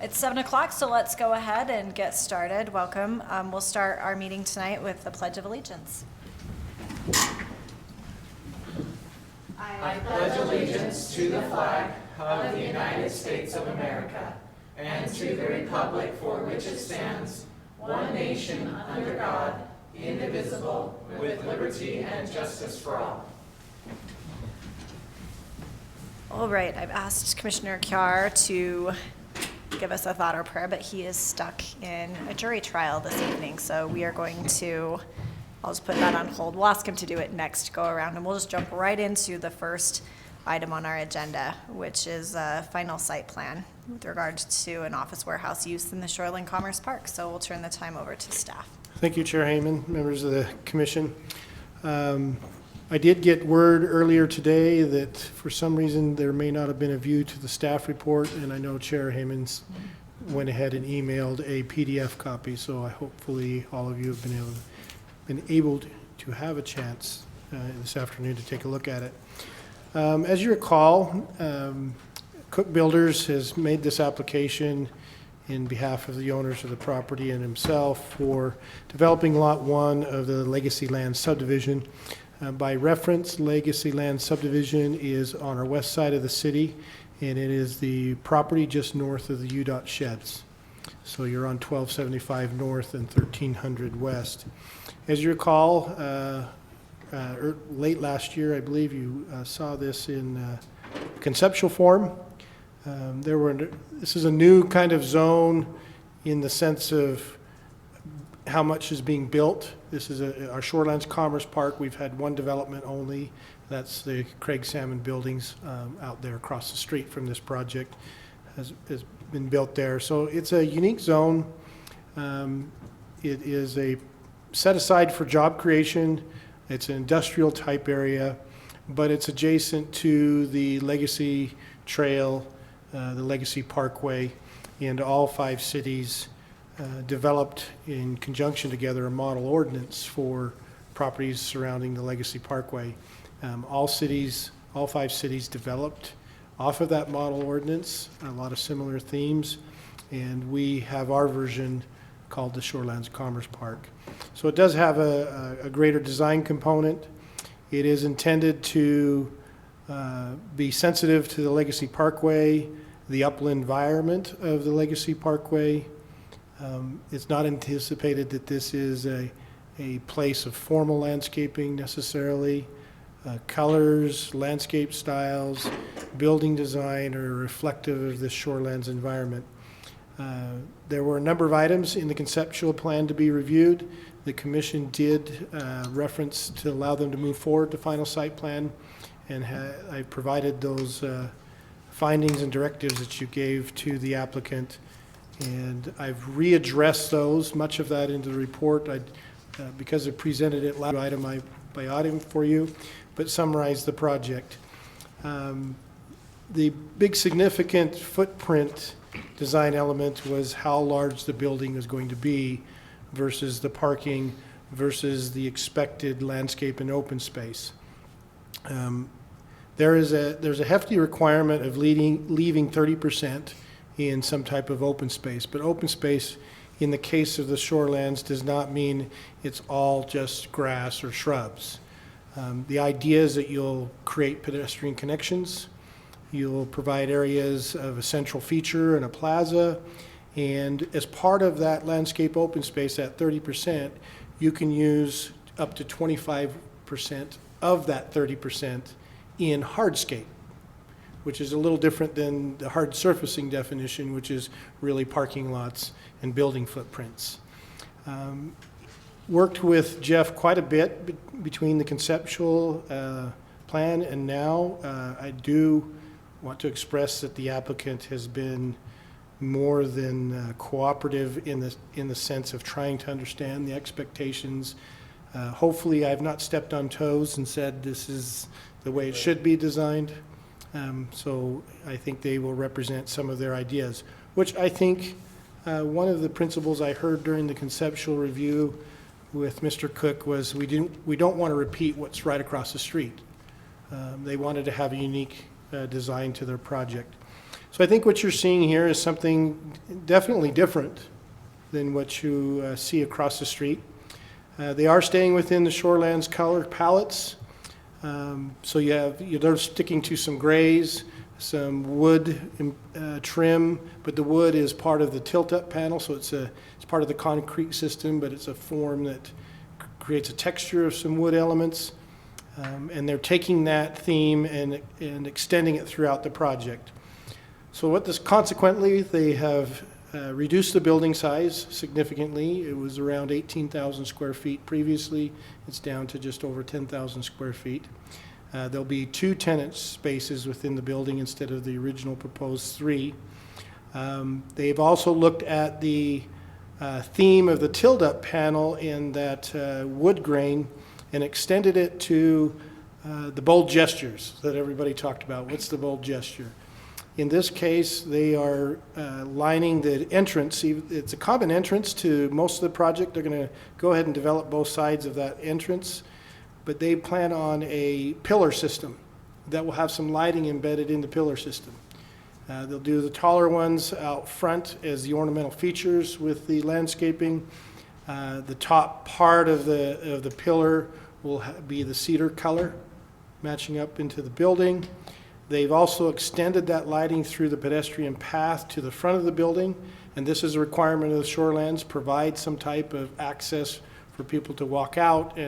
It's 7 o'clock, so let's go ahead and get started. Welcome. We'll start our meeting tonight with the Pledge of Allegiance. I pledge allegiance to the flag of the United States of America and to the republic for which it stands, one nation under God, indivisible, with liberty and justice for all. All right, I've asked Commissioner Kjar to give us a thought or prayer, but he is stuck in a jury trial this evening, so we are going to, I'll just put that on hold. We'll ask him to do it next go around, and we'll just jump right into the first item on our agenda, which is a final site plan with regard to an office warehouse use in the Shoreland Commerce Park. So we'll turn the time over to staff. Thank you, Chair Heyman, members of the commission. I did get word earlier today that for some reason there may not have been a view to the staff report, and I know Chair Heyman's went ahead and emailed a PDF copy, so hopefully all of you have been able to have a chance this afternoon to take a look at it. As you recall, Cook Builders has made this application in behalf of the owners of the property and himself for developing Lot 1 of the Legacy Land subdivision. By reference, Legacy Land subdivision is on our west side of the city, and it is the property just north of the UDOT sheds. So you're on 1275 north and 1300 west. As you recall, late last year, I believe you saw this in conceptual form. This is a new kind of zone in the sense of how much is being built. This is our Shorelands Commerce Park. We've had one development only. That's the Craig Salmon buildings out there across the street from this project has been built there. So it's a unique zone. It is a set aside for job creation. It's an industrial type area, but it's adjacent to the Legacy Trail, the Legacy Parkway, and all 5 cities developed in conjunction together a model ordinance for properties surrounding the Legacy Parkway. All 5 cities developed off of that model ordinance, a lot of similar themes, and we have our version called the Shorelands Commerce Park. So it does have a greater design component. It is intended to be sensitive to the Legacy Parkway, the upland environment of the Legacy Parkway. It's not anticipated that this is a place of formal landscaping necessarily. Colors, landscape styles, building design are reflective of this shorelands environment. There were a number of items in the conceptual plan to be reviewed. The commission did reference to allow them to move forward to final site plan, and I provided those findings and directives that you gave to the applicant. And I've readdressed those, much of that into the report. Because I presented it item by item for you, but summarized the project. The big significant footprint design element was how large the building is going to be versus the parking versus the expected landscape and open space. There's a hefty requirement of leaving 30% in some type of open space, but open space in the case of the shorelands does not mean it's all just grass or shrubs. The idea is that you'll create pedestrian connections, you'll provide areas of a central feature and a plaza, and as part of that landscape open space at 30%, you can use up to 25% of that 30% in hardscape, which is a little different than the hard surfacing definition, which is really parking lots and building footprints. Worked with Jeff quite a bit between the conceptual plan and now. I do want to express that the applicant has been more than cooperative in the sense of trying to understand the expectations. Hopefully I've not stepped on toes and said this is the way it should be designed. So I think they will represent some of their ideas, which I think one of the principles I heard during the conceptual review with Mr. Cook was we don't want to repeat what's right across the street. They wanted to have a unique design to their project. So I think what you're seeing here is something definitely different than what you see across the street. They are staying within the Shorelands color palettes. So they're sticking to some grays, some wood trim, but the wood is part of the tilt-up panel, so it's part of the concrete system, but it's a form that creates a texture of some wood elements. And they're taking that theme and extending it throughout the project. So consequently, they have reduced the building size significantly. It was around 18,000 square feet previously. It's down to just over 10,000 square feet. There'll be 2 tenant spaces within the building instead of the original proposed 3. They've also looked at the theme of the tilt-up panel in that wood grain and extended it to the bold gestures that everybody talked about. What's the bold gesture? In this case, they are lining the entrance. It's a common entrance to most of the project. They're going to go ahead and develop both sides of that entrance, but they plan on a pillar system that will have some lighting embedded in the pillar system. They'll do the taller ones out front as the ornamental features with the landscaping. The top part of the pillar will be the cedar color matching up into the building. They've also extended that lighting through the pedestrian path to the front of the building, and this is a requirement of the Shorelands, provide some type of access for people to walk out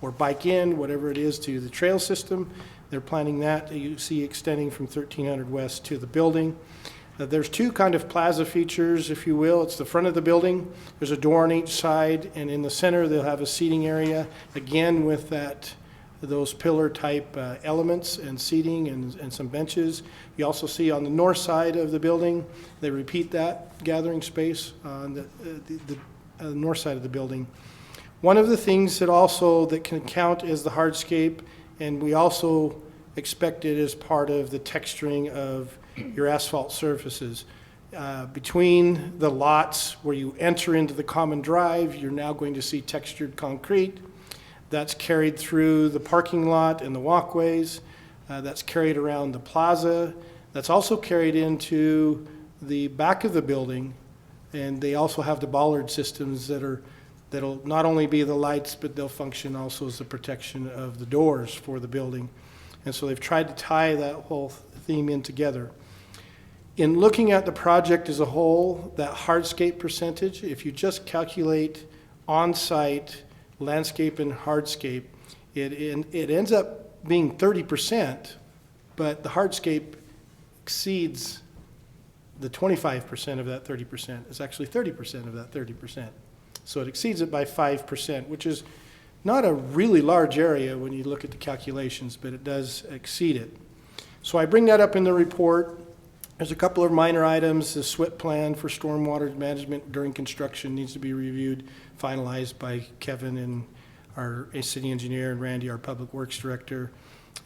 or bike in, whatever it is, to the trail system. They're planning that, you see, extending from 1300 West to the building. There's 2 kind of plaza features, if you will. It's the front of the building. There's a door on each side, and in the center they'll have a seating area, again with those pillar type elements and seating and some benches. You also see on the north side of the building, they repeat that gathering space on the north side of the building. One of the things that can count as the hardscape, and we also expect it as part of the texturing of your asphalt surfaces. Between the lots where you enter into the common drive, you're now going to see textured concrete. That's carried through the parking lot and the walkways. That's carried around the plaza. That's also carried into the back of the building. And they also have the bollard systems that'll not only be the lights, but they'll function also as the protection of the doors for the building. And so they've tried to tie that whole theme in together. In looking at the project as a whole, that hardscape percentage, if you just calculate on-site landscape and hardscape, it ends up being 30%, but the hardscape exceeds the 25% of that 30%. It's actually 30% of that 30%. So it exceeds it by 5%, which is not a really large area when you look at the calculations, but it does exceed it. So I bring that up in the report. There's a couple of minor items. The SWIP plan for stormwater management during construction needs to be reviewed, finalized by Kevin and our city engineer, and Randy, our public works director.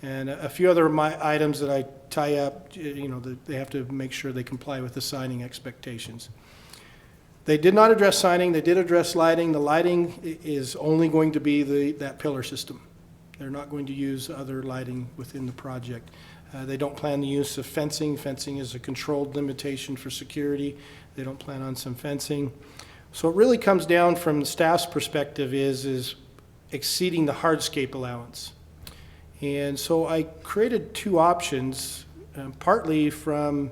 And a few other items that I tie up, that they have to make sure they comply with the signing expectations. They did not address signing. They did address lighting. The lighting is only going to be that pillar system. They're not going to use other lighting within the project. They don't plan the use of fencing. Fencing is a controlled limitation for security. They don't plan on some fencing. So it really comes down from the staff's perspective is exceeding the hardscape allowance. And so I created 2 options, partly from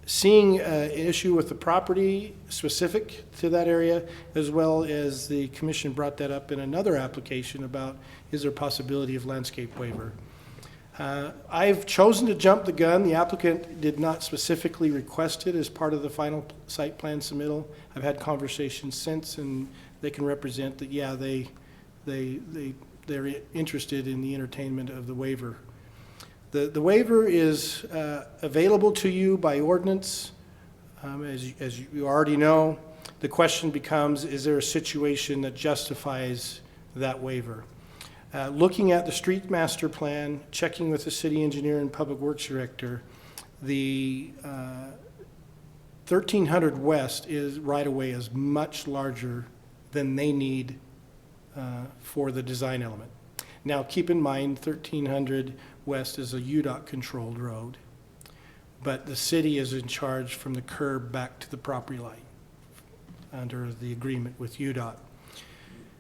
seeing an issue with the property specific to that area, as well as the commission brought that up in another application about is there a possibility of landscape waiver. I've chosen to jump the gun. The applicant did not specifically request it as part of the final site plan submittal. I've had conversations since, and they can represent that, yeah, they're interested in the entertainment of the waiver. The waiver is available to you by ordinance. As you already know, the question becomes, is there a situation that justifies that waiver? Looking at the street master plan, checking with the city engineer and public works director, the 1300 West right-of-way is much larger than they need for the design element. Now, keep in mind, 1300 West is a UDOT controlled road. but the city is in charge from the curb back to the property line under the agreement with UDOT.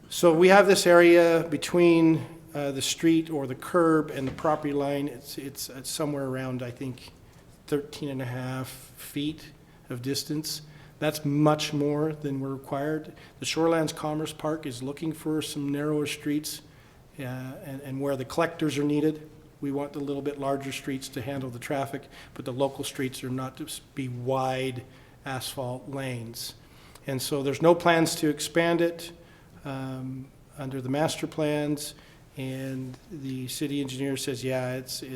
So we have this area between the street or the curb and the property line. It's somewhere around, I think, 13.5 feet of distance. That's much more than we're required. The Shorelands Commerce Park is looking for some narrower streets and where the collectors are needed. We want the little bit larger streets to handle the traffic, but the local streets are not to be wide asphalt lanes. And so there's no plans to expand it under the master plans. And the city engineer says, yeah, I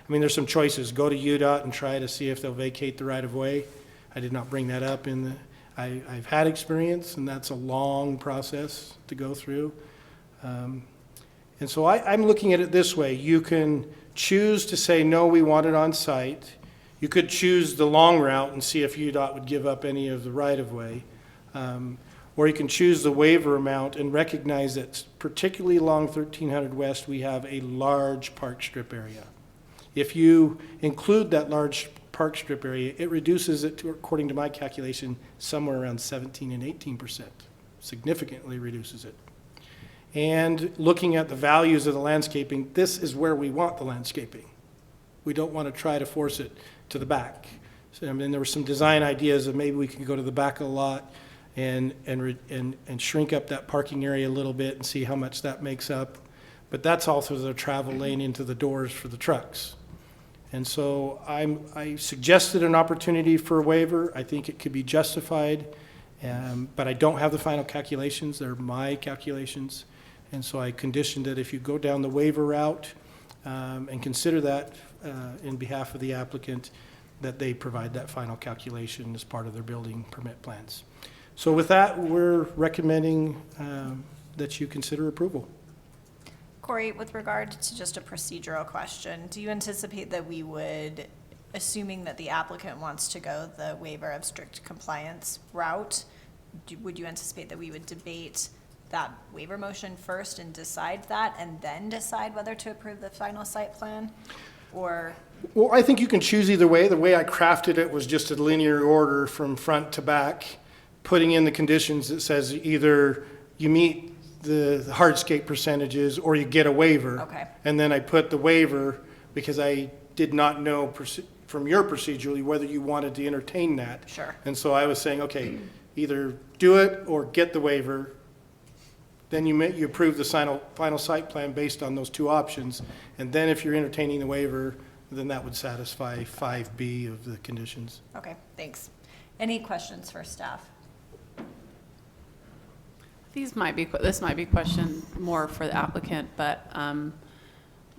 mean, there's some choices. Go to UDOT and try to see if they'll vacate the right of way. I did not bring that up I've had experience, and that's a long process to go through. And so I'm looking at it this way. You can choose to say, no, we want it on site. You could choose the long route and see if UDOT would give up any of the right-of-way. Or you can choose the waiver amount and recognize that particularly along 1300 West, we have a large park strip area. If you include that large park strip area, it reduces it to, according to my calculation, somewhere around 17 and 18%. Significantly reduces it. And looking at the values of the landscaping, this is where we want the landscaping. We don't want to try to force it to the back. So, I mean, there were some design ideas of maybe we could go to the back of the lot and shrink up that parking area a little bit and see how much that makes up. But that's also the travel lane into the doors for the trucks. And so I suggested an opportunity for a waiver. I think it could be justified, but I don't have the final calculations. They're my calculations. And so I conditioned that if you go down the waiver route and consider that in behalf of the applicant, that they provide that final calculation as part of their building permit plans. So with that, we're recommending that you consider approval. Corey, with regard to just a procedural question, do you anticipate that we would, assuming that the applicant wants to go the waiver of strict compliance route, would you anticipate that we would debate that waiver motion first and decide that, and then decide whether to approve the final site plan? Or? Well, I think you can choose either way. The way I crafted it was just a linear order from front to back, putting in the conditions that says either you meet the hardscape percentages or you get a waiver. Okay. And then I put the waiver because I did not know from your procedurally whether you wanted to entertain that. Sure. And so I was saying, okay, either do it or get the waiver. Then you approve the final site plan based on those two options. And then if you're entertaining the waiver, then that would satisfy 5B of the conditions. Okay, thanks. Any questions for staff? This might be a question more for the applicant, but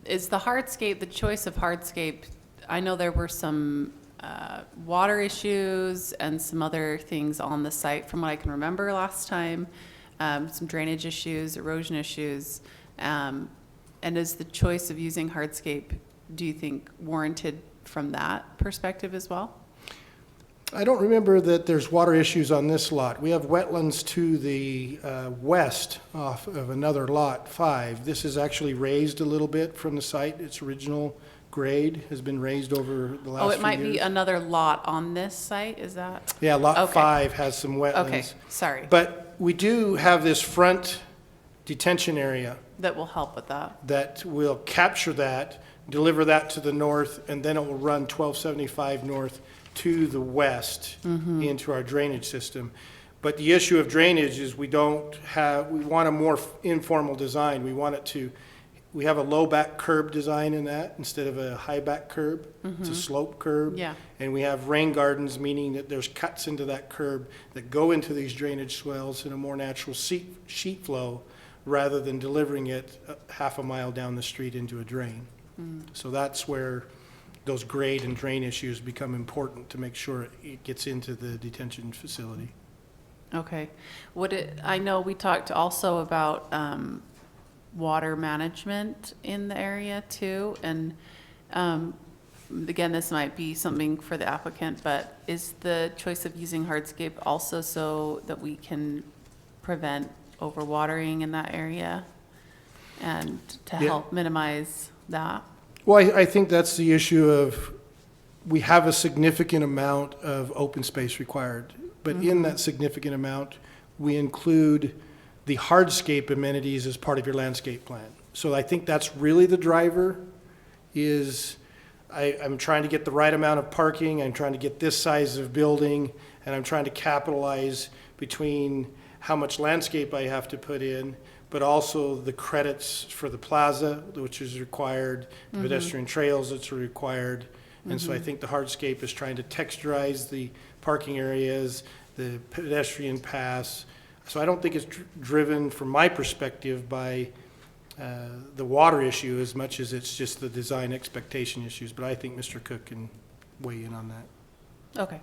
is the hardscape, the choice of hardscape, I know there were some water issues and some other things on the site from what I can remember last time, some drainage issues, erosion issues, and is the choice of using hardscape, do you think, warranted from that perspective as well? I don't remember that there's water issues on this lot. We have wetlands to the west off of another lot 5. This is actually raised a little bit from the site. Its original grade has been raised over the last few years. Oh, it might be another lot on this site, is that? Yeah, lot Okay. 5 has some wetlands. Okay, sorry. But we do have this front detention area That will help with that. that will capture that, deliver that to the north, and then it will run 1275 north to the west into our drainage system. But the issue of drainage is we want a more informal design. We have a low back curb design in that instead of a high back curb. It's a slope curb. Yeah. And we have rain gardens, meaning that there's cuts into that curb that go into these drainage swells in a more natural sheet flow rather than delivering it half a mile down the street into a drain. So that's where those grade and drain issues become important to make sure it gets into the detention facility. Okay. I know we talked also about water management in the area too, and again, this might be something for the applicant, but is the choice of using hardscape also so that we can prevent overwatering in that area and to help minimize that? Well, I think that's the issue of we have a significant amount of open space required. But in that significant amount, we include the hardscape amenities as part of your landscape plan. So I think that's really the driver, is I'm trying to get the right amount of parking, I'm trying to get this size of building, and I'm trying to capitalize between how much landscape I have to put in, but also the credits for the plaza, which is required, the pedestrian trails that's required. And so I think the hardscape is trying to texturize the parking areas, the pedestrian paths. So I don't think it's driven, from my perspective, by the water issue as much as it's just the design expectation issues. But I think Mr. Cook can weigh in on that. Okay.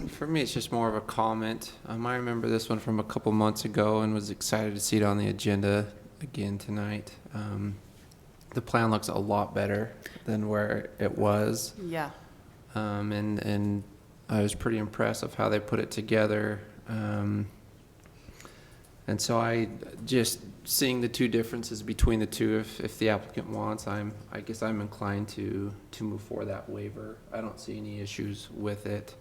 For me, it's just more of a comment. I remember this one from a couple months ago and was excited to see it on the agenda again tonight. The plan looks a lot better than where it was. Yeah. And I was pretty impressed of how they put it together. And so I just seeing the two differences between the two, if the applicant wants, I guess I'm inclined to move for that waiver. I don't see any issues with it.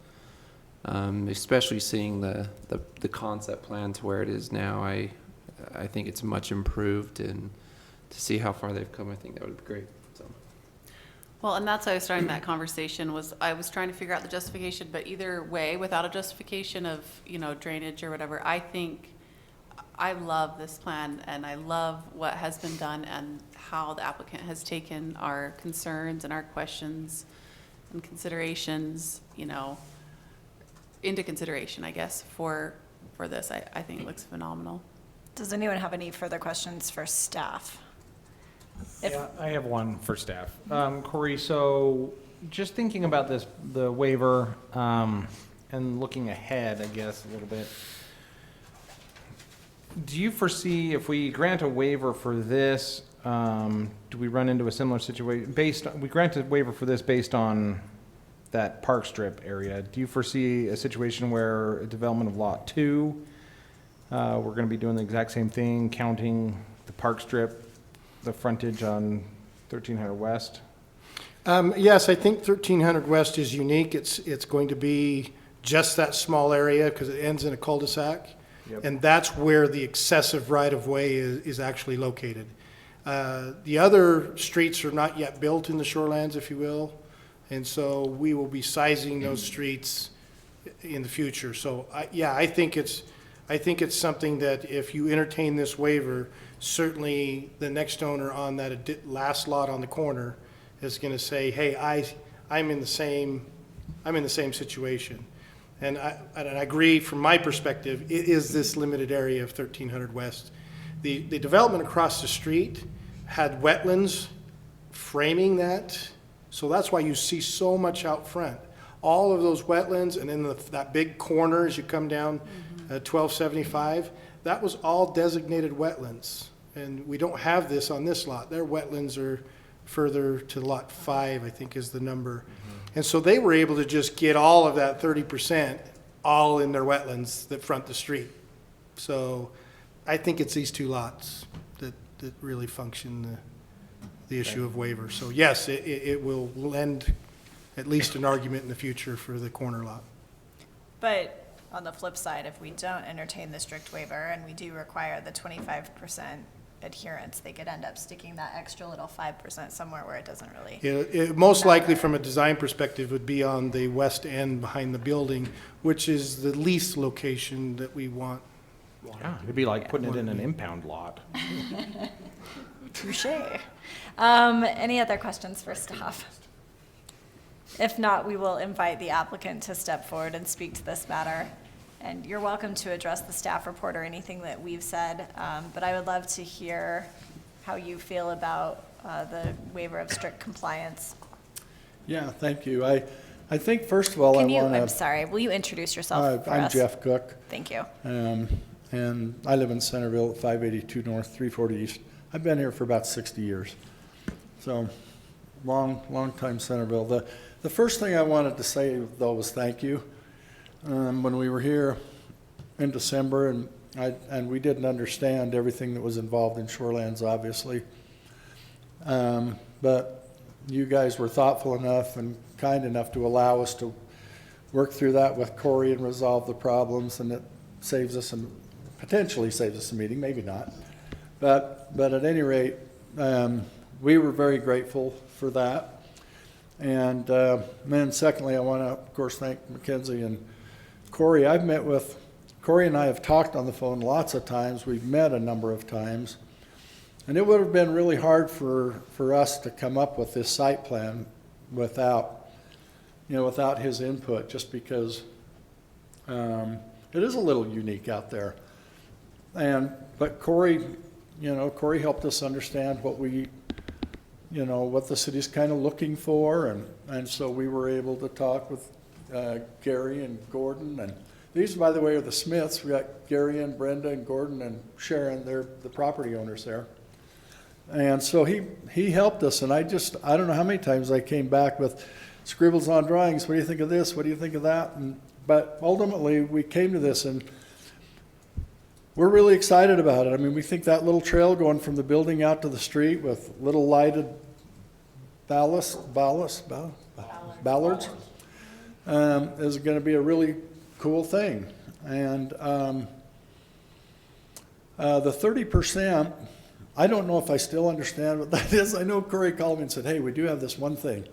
Especially seeing the concept plan to where it is now. I think it's much improved, and to see how far they've come, I think that would be great. So. Well, and that's how I was starting that conversation, was I was trying to figure out the justification, but either way, without a justification of, drainage or whatever, I think I love this plan, and I love what has been done and how the applicant has taken our concerns and our questions and considerations, into consideration, I guess, for this. I think it looks phenomenal. Does anyone have any further questions for staff? Yeah, I have one for staff. Corey, so just thinking about the waiver, and looking ahead, I guess, a little bit, do you foresee if we grant a waiver for this, do we run into a similar situation we grant a waiver for this based on that park strip area? Do you foresee a situation where a development of lot 2, we're going to be doing the exact same thing, counting the park strip, the frontage on 1300 West? Yes, I think 1300 West is unique. It's going to be just that small area because it ends in a cul-de-sac. Yep. And that's where the excessive right-of-way is actually located. The other streets are not yet built in the shorelands, if you will. And so we will be sizing those streets in the future. So I think it's something that if you entertain this waiver, certainly the next owner on that last lot on the corner is going to say, hey, I'm in the same situation. And I agree from my perspective, it is this limited area of 1300 West. The development across the street had wetlands framing that, so that's why you see so much out front. All of those wetlands, and then that big corner as you come down 1275, that was all designated wetlands. And we don't have this on this lot. Their wetlands are further to lot 5, I think is the number. And so they were able to just get all of that 30% all in their wetlands that front the street. So I think it's these two lots that really function the issue of waiver. So yes, it will lend at least an argument in the future for the corner lot. But on the flip side, if we don't entertain the strict waiver and we do require the 25% adherence, they could end up sticking that extra little 5% somewhere where it doesn't really. It most likely, from a design perspective, would be on the west end behind the building, which is the least location that we want. Yeah, it'd be like putting it in an impound lot. Touche. Any other questions for staff? If not, we will invite the applicant to step forward and speak to this matter. And you're welcome to address the staff report or anything that we've said, but I would love to hear how you feel about the waiver of strict compliance. Yeah, thank you. I think, first of all, I want to... I'm sorry, will you introduce yourself for us? I'm Jeff Cook. Thank you. And I live in Centerville at 582 North, 340 East. I've been here for about 60 years. So, long time Centerville. The first thing I wanted to say, though, was thank you. When we were here in December, and we didn't understand everything that was involved in shorelands, obviously. But you guys were thoughtful enough and kind enough to allow us to work through that with Corey and resolve the problems, and it saves us some, potentially saves us a meeting, maybe not. But at any rate, we were very grateful for that. And then secondly, I want to, of course, thank Mackenzie and Corey. Corey and I have talked on the phone lots of times. We've met a number of times. And it would have been really hard for us to come up with this site plan without his input, just because it is a little unique out there. But Corey helped us understand what what the city's kind of looking for, and so we were able to talk with Gary and Gordon, and these, by the way, are the Smiths. We got Gary and Brenda and Gordon and Sharon. They're the property owners there. And so he helped us, and I don't know how many times I came back with scribbles on drawings. What do you think of this? What do you think of that? But ultimately, we came to this, and we're really excited about it. I mean, we think that little trail going from the building out to the street with little lighted ballards is going to be a really cool thing. And the 30%, I don't know if I still understand what that is. I know Corey called me and said, hey, we do have this one thing.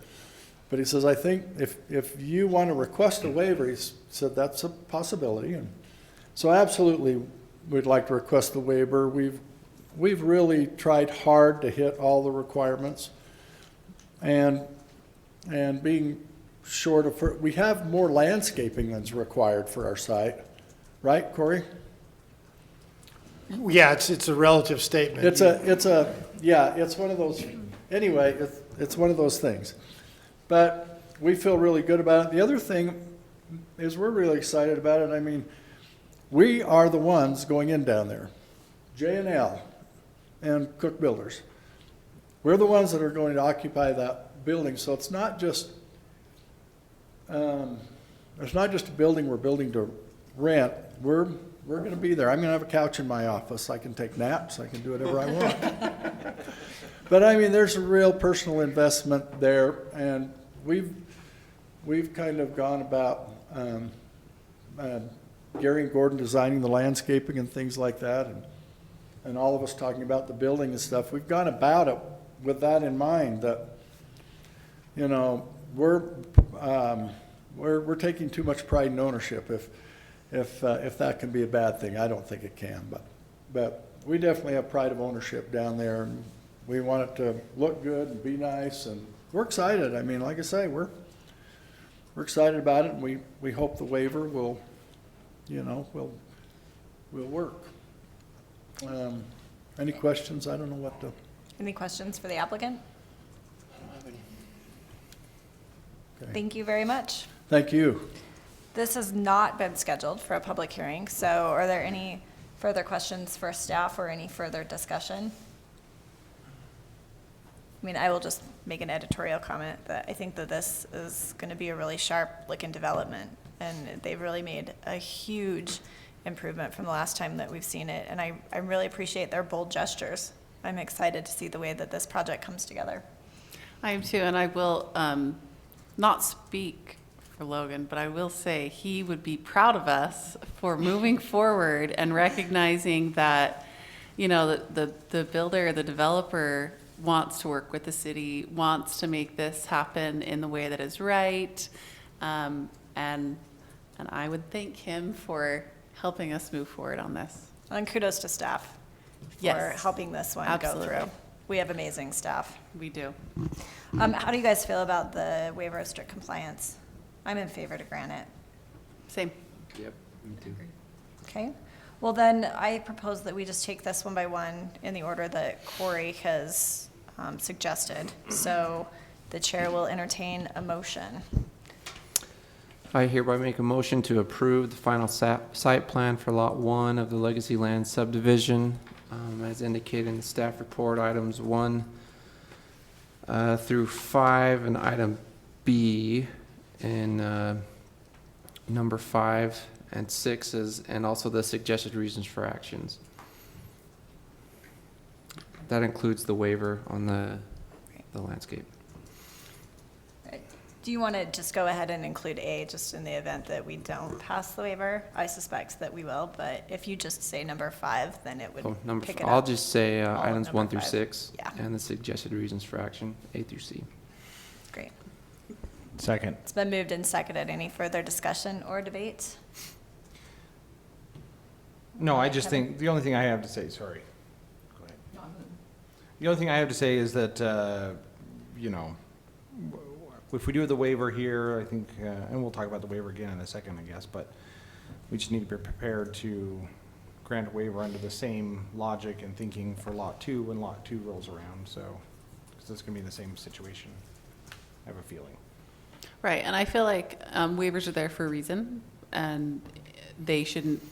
But he says, I think if you want to request a waiver, he said that's a possibility. And so absolutely, we'd like to request the waiver. We've really tried hard to hit all the requirements. And being short of, we have more landscaping than's required for our site. Right, Corey? Yeah, it's a relative statement. It's one of those, anyway, it's one of those things. But we feel really good about it. The other thing is we're really excited about it. I mean, we are the ones going in down there, J&L and Cook Builders. We're the ones that are going to occupy that building. So it's not just, it's not just a building we're building to rent. We're going to be there. I'm going to have a couch in my office. I can take naps. I can do whatever I want. But I mean, there's a real personal investment there, and we've kind of gone about Gary and Gordon designing the landscaping and things like that, and all of us talking about the building and stuff. We've gone about it with that in mind, that we're taking too much pride in ownership. If that can be a bad thing, I don't think it can, but we definitely have pride of ownership down there, and we want it to look good and be nice, and we're excited. I mean, like I say, we're excited about it, and we hope the waiver will work. Any questions? I don't know what to. Any questions for the applicant? Okay. Thank you very much. Thank you. This has not been scheduled for a public hearing, so are there any further questions for staff or any further discussion? I mean, I will just make an editorial comment that I think that this is going to be a really sharp looking development, and they've really made a huge improvement from the last time that we've seen it, and I really appreciate their bold gestures. I'm excited to see the way that this project comes together. I am too, and I will not speak for Logan, but I will say he would be proud of us for moving forward and recognizing that, the builder, the developer wants to work with the city, wants to make this happen in the way that is right, and I would thank him for helping us move forward on this. And kudos to staff for Yes. helping this one Absolutely. go through. We have amazing staff. We do. How do you guys feel about the waiver of strict compliance? I'm in favor to grant it. Same. Yep, me too. Okay, well then, I propose that we just take this one by one in the order that Corey has suggested. So the chair will entertain a motion. I hereby make a motion to approve the final site plan for Lot 1 of the Legacy Land subdivision, as indicated in the staff report, items 1 through 5, and item B in number 5 and 6, and also the suggested reasons for actions. That includes the waiver on the landscape. Do Do you want to just go ahead and include A, just in the event that we don't pass the waiver? I suspect that we will, but if you just say number 5, then it would Oh, number pick f- it up. I'll just say all of items number 1 through 5. 6. Yeah. And the suggested reasons for action, A through C. Great. Second. It's been moved and seconded. Any further discussion or debate? No, I just think, the only thing I have to say, sorry. Go ahead. The only thing I have to say is that, you know, if we do the waiver here, I think, and we'll talk about the waiver again in a second, I guess, but we just need to be prepared to grant a waiver under the same logic and thinking for Lot 2 when Lot 2 rolls around, so, because it's going to be the same situation, I have a feeling. Right, and I feel like waivers are there for a reason, and they shouldn't,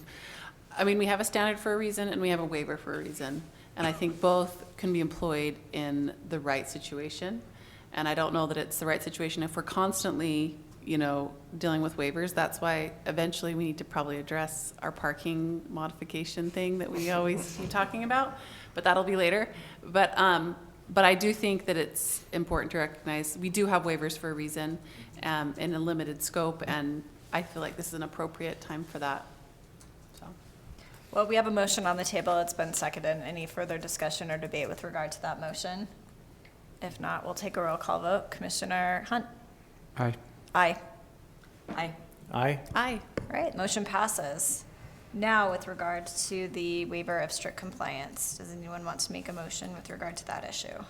I mean, we have a standard for a reason, and we have a waiver for a reason, and I think both can be employed in the right situation, and I don't know that it's the right situation if we're constantly, you know, dealing with waivers. That's why eventually we need to probably address our parking modification thing that we always keep talking about, but that'll be later. But I do think that it's important to recognize we do have waivers for a reason, in a limited scope, and I feel like this is an appropriate time for that. So, Well, we have a motion on the table. It's been seconded. Any further discussion or debate with regard to that motion? If not, we'll take a roll call vote. Commissioner Hunt? Aye. Aye. Aye. Aye? aye. All right, motion passes. Now, with regard to the waiver of strict compliance, does anyone want to make a motion with regard to that issue?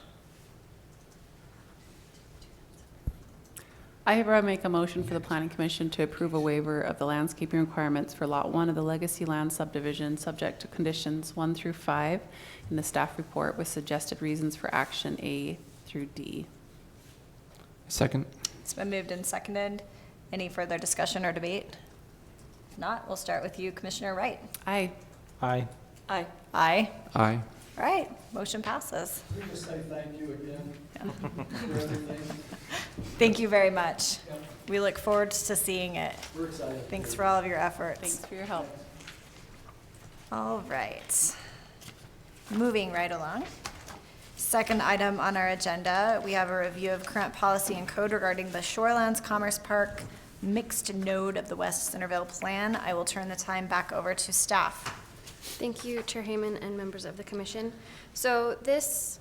I hereby make a motion for the Planning Commission to approve a waiver of the landscaping requirements for Lot 1 of the Legacy Land subdivision, subject to conditions 1 through 5 in the staff report with suggested reasons for action A through D. Second. It's been moved and seconded. Any further discussion or debate? If not, we'll start with you, Commissioner Wright. Aye. Aye. Aye. Aye. Aye. All right, motion passes. Let me just say thank you again for everything. Thank you very much. Yeah, We look forward to seeing it. we're excited. Thanks for all of your efforts. Thanks for your help. All right. Moving right along. Second item on our agenda, we have a review of current policy and code regarding the Shorelands Commerce Park mixed node of the West Centerville Plan. I will turn the time back over to staff. Thank you, Chair Heyman and members of the commission. So this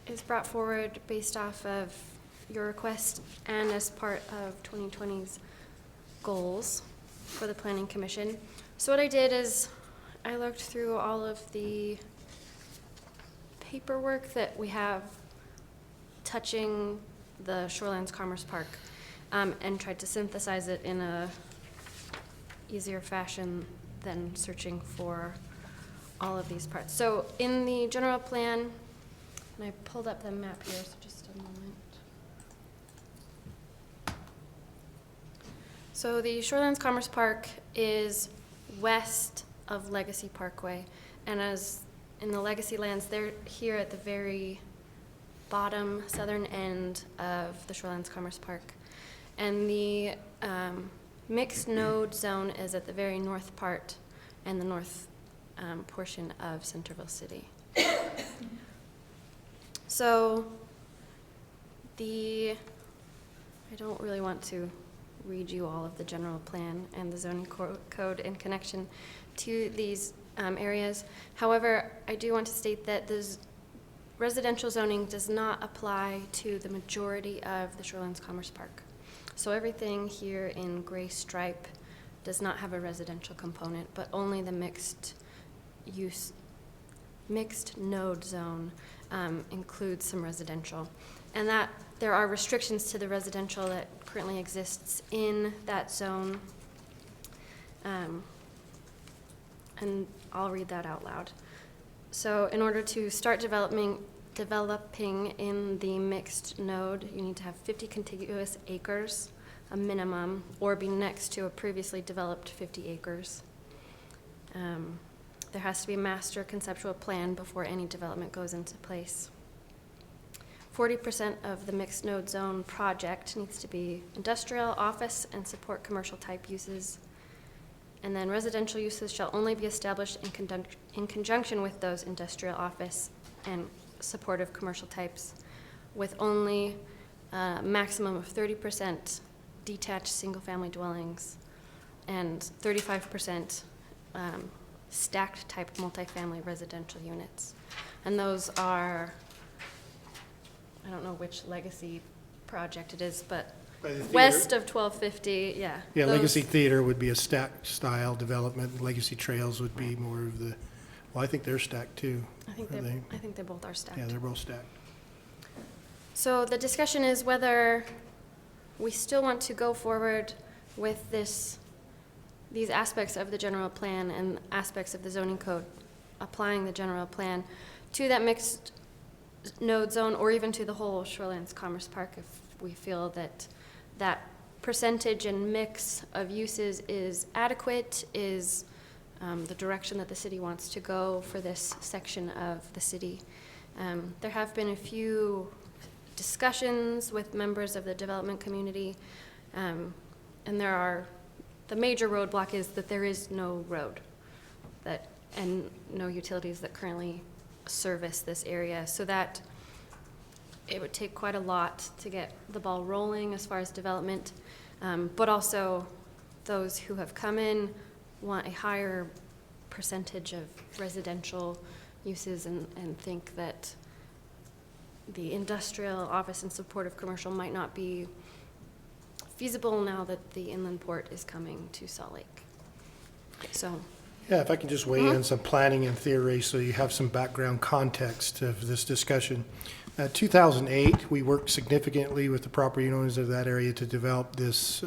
is brought forward based off of your request and as part of 2020's goals for the Planning Commission. So what I did is I looked through all of the paperwork that we have touching the Shorelands Commerce Park and tried to synthesize it in a easier fashion than searching for all of these parts. So in the general plan, and I pulled up the map here, so just a moment. So the Shorelands Commerce Park is west of Legacy Parkway, and as in the Legacy lands, they're here at the very bottom southern end of the Shorelands Commerce Park. And the mixed node zone is at the very north part and the north portion of Centerville City. So I don't really want to read you all of the general plan and the zoning code in connection to these areas. However, I do want to state that the residential zoning does not apply to the majority of the Shorelands Commerce Park. So everything here in gray stripe does not have a residential component, but only the mixed node zone includes some residential. And that there are restrictions to the residential that currently exists in that zone. And I'll read that out loud. So in order to start developing in the mixed node, you need to have 50 contiguous acres, a minimum, or be next to a previously developed 50 acres. There has to be a master conceptual plan before any development goes into place. 40% of the mixed node zone project needs to be industrial, office, and support commercial type uses. And then residential uses shall only be established in conjunction with those industrial, office, and supportive commercial types, with only a maximum of 30% detached single-family dwellings and 35% stacked type multifamily residential units. And those are, I don't know which legacy project it is, but By the theater. west of 1250, yeah. Yeah, those- Legacy Theater would be a stacked style development. Legacy Trails would be more of the, well, I think they're stacked too. I think Are they? I think they both are stacked. Yeah, they're both stacked. So the discussion is whether we still want to go forward with these aspects of the general plan and aspects of the zoning code, applying the general plan to that mixed node zone or even to the whole Shorelands Commerce Park if we feel that that percentage and mix of uses is adequate, is the direction that the city wants to go for this section of the city. There have been a few discussions with members of the development community, and the major roadblock is that there is no road and no utilities that currently service this area, so that it would take quite a lot to get the ball rolling as far as development, but also those who have come in want a higher percentage of residential uses and think that the industrial office in support of commercial might not be feasible now that the inland port is coming to Salt Lake. So, Yeah, if I can just weigh in some planning and theory so you have some background context of this discussion. 2008, we worked significantly with the property owners of that area to develop this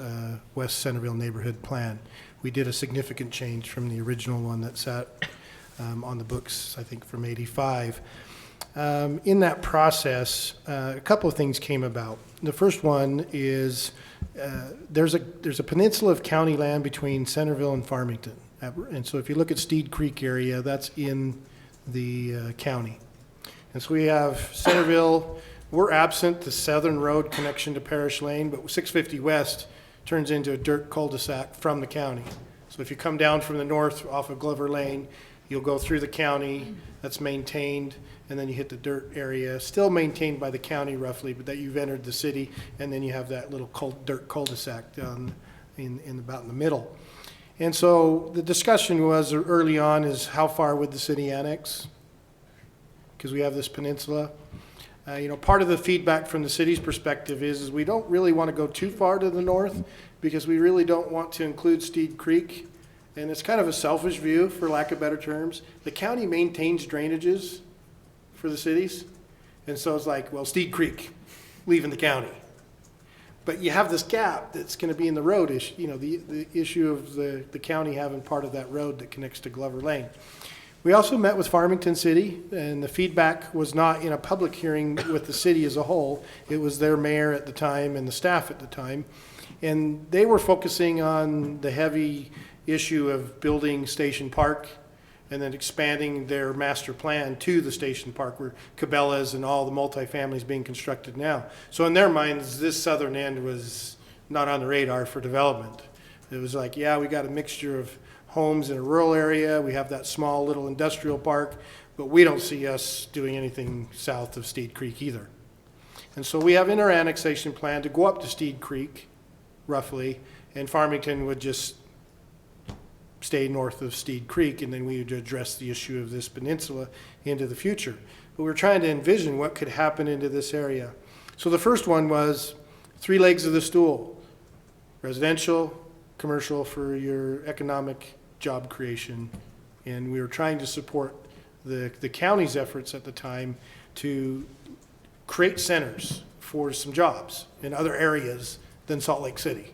West Centerville neighborhood plan. We did a significant change from the original one that sat on the books, I think, from '85. In that process, a couple of things came about. The first one is there's a peninsula of county land between Centerville and Farmington. And so if you look at Steed Creek area, that's in the county. And so we have Centerville, we're absent the southern road connection to Parish Lane, but 650 West turns into a dirt cul-de-sac from the county. So if you come down from the north off of Glover Lane, you'll go through the county that's maintained, and then you hit the dirt area, still maintained by the county roughly, but that you've entered the city, and then you have that little dirt cul-de-sac down about in the middle. And so the discussion was early on is how far would the city annex? Because we have this peninsula. Part of the feedback from the city's perspective is we don't really want to go too far to the north because we really don't want to include Steed Creek. And it's kind of a selfish view, for lack of better terms. The county maintains drainages for the cities. And so it's like, well, Steed Creek, leaving the county. But you have this gap that's going to be in the road issue, the issue of the county having part of that road that connects to Glover Lane. We also met with Farmington City, and the feedback was not in a public hearing with the city as a whole. It was their mayor at the time and the staff at the time. And they were focusing on the heavy issue of building Station Park and then expanding their master plan to the Station Park where Cabela's and all the multifamilies being constructed now. So in their minds, this southern end was not on the radar for development. It was like, yeah, we got a mixture of homes in a rural area. We have that small little industrial park, but we don't see us doing anything south of Steed Creek either. And so we have in our annexation plan to go up to Steed Creek, roughly, and Farmington would just stay north of Steed Creek, and then we would address the issue of this peninsula into the future. But we're trying to envision what could happen into this area. So the first one was 3 legs of the stool: residential, commercial for your economic job creation. And we were trying to support the county's efforts at the time to create centers for some jobs in other areas than Salt Lake City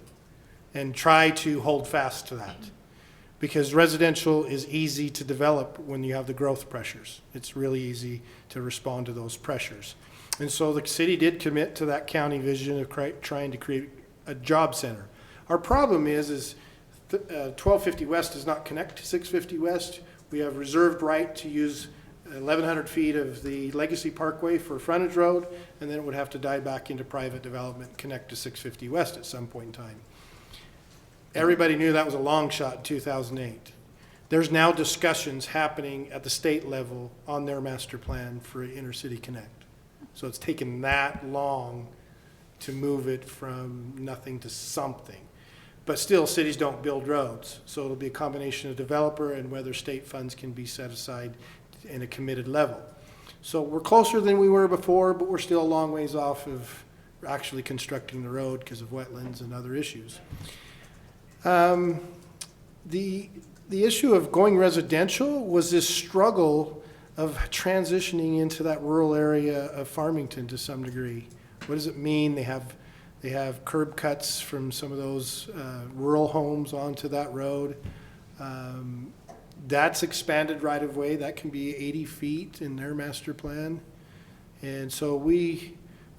and try to hold fast to that. Because residential is easy to develop when you have the growth pressures. It's really easy to respond to those pressures. And so the city did commit to that county vision of trying to create a job center. Our problem is 1250 West does not connect to 650 West. We have reserved right to use 1,100 feet of the Legacy Parkway for frontage road, and then it would have to die back into private development and connect to 650 West at some point in time. Everybody knew that was a long shot in 2008. There's now discussions happening at the state level on their master plan for Intercity Connect. So it's taken that long to move it from nothing to something. But still, cities don't build roads, so it'll be a combination of developer and whether state funds can be set aside in a committed level. So we're closer than we were before, but we're still a long ways off of actually constructing the road because of wetlands and other issues. The issue of going residential was this struggle of transitioning into that rural area of Farmington to some degree. What does it mean? They have curb cuts from some of those rural homes onto that road. That's expanded right of way. That can be 80 feet in their master plan. And so we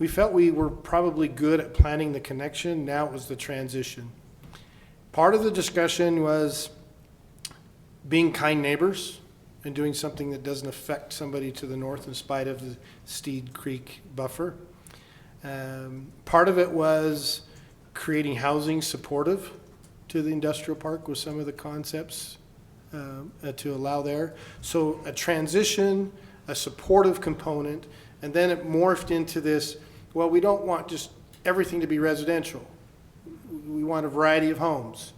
felt we were probably good at planning the connection. Now it was the transition. Part of the discussion was being kind neighbors and doing something that doesn't affect somebody to the north in spite of the Steed Creek buffer. Part of it was creating housing supportive to the industrial park with some of the concepts to allow there. So a transition, a supportive component, and then it morphed into this, well, we don't want just everything to be residential. We want a variety of homes,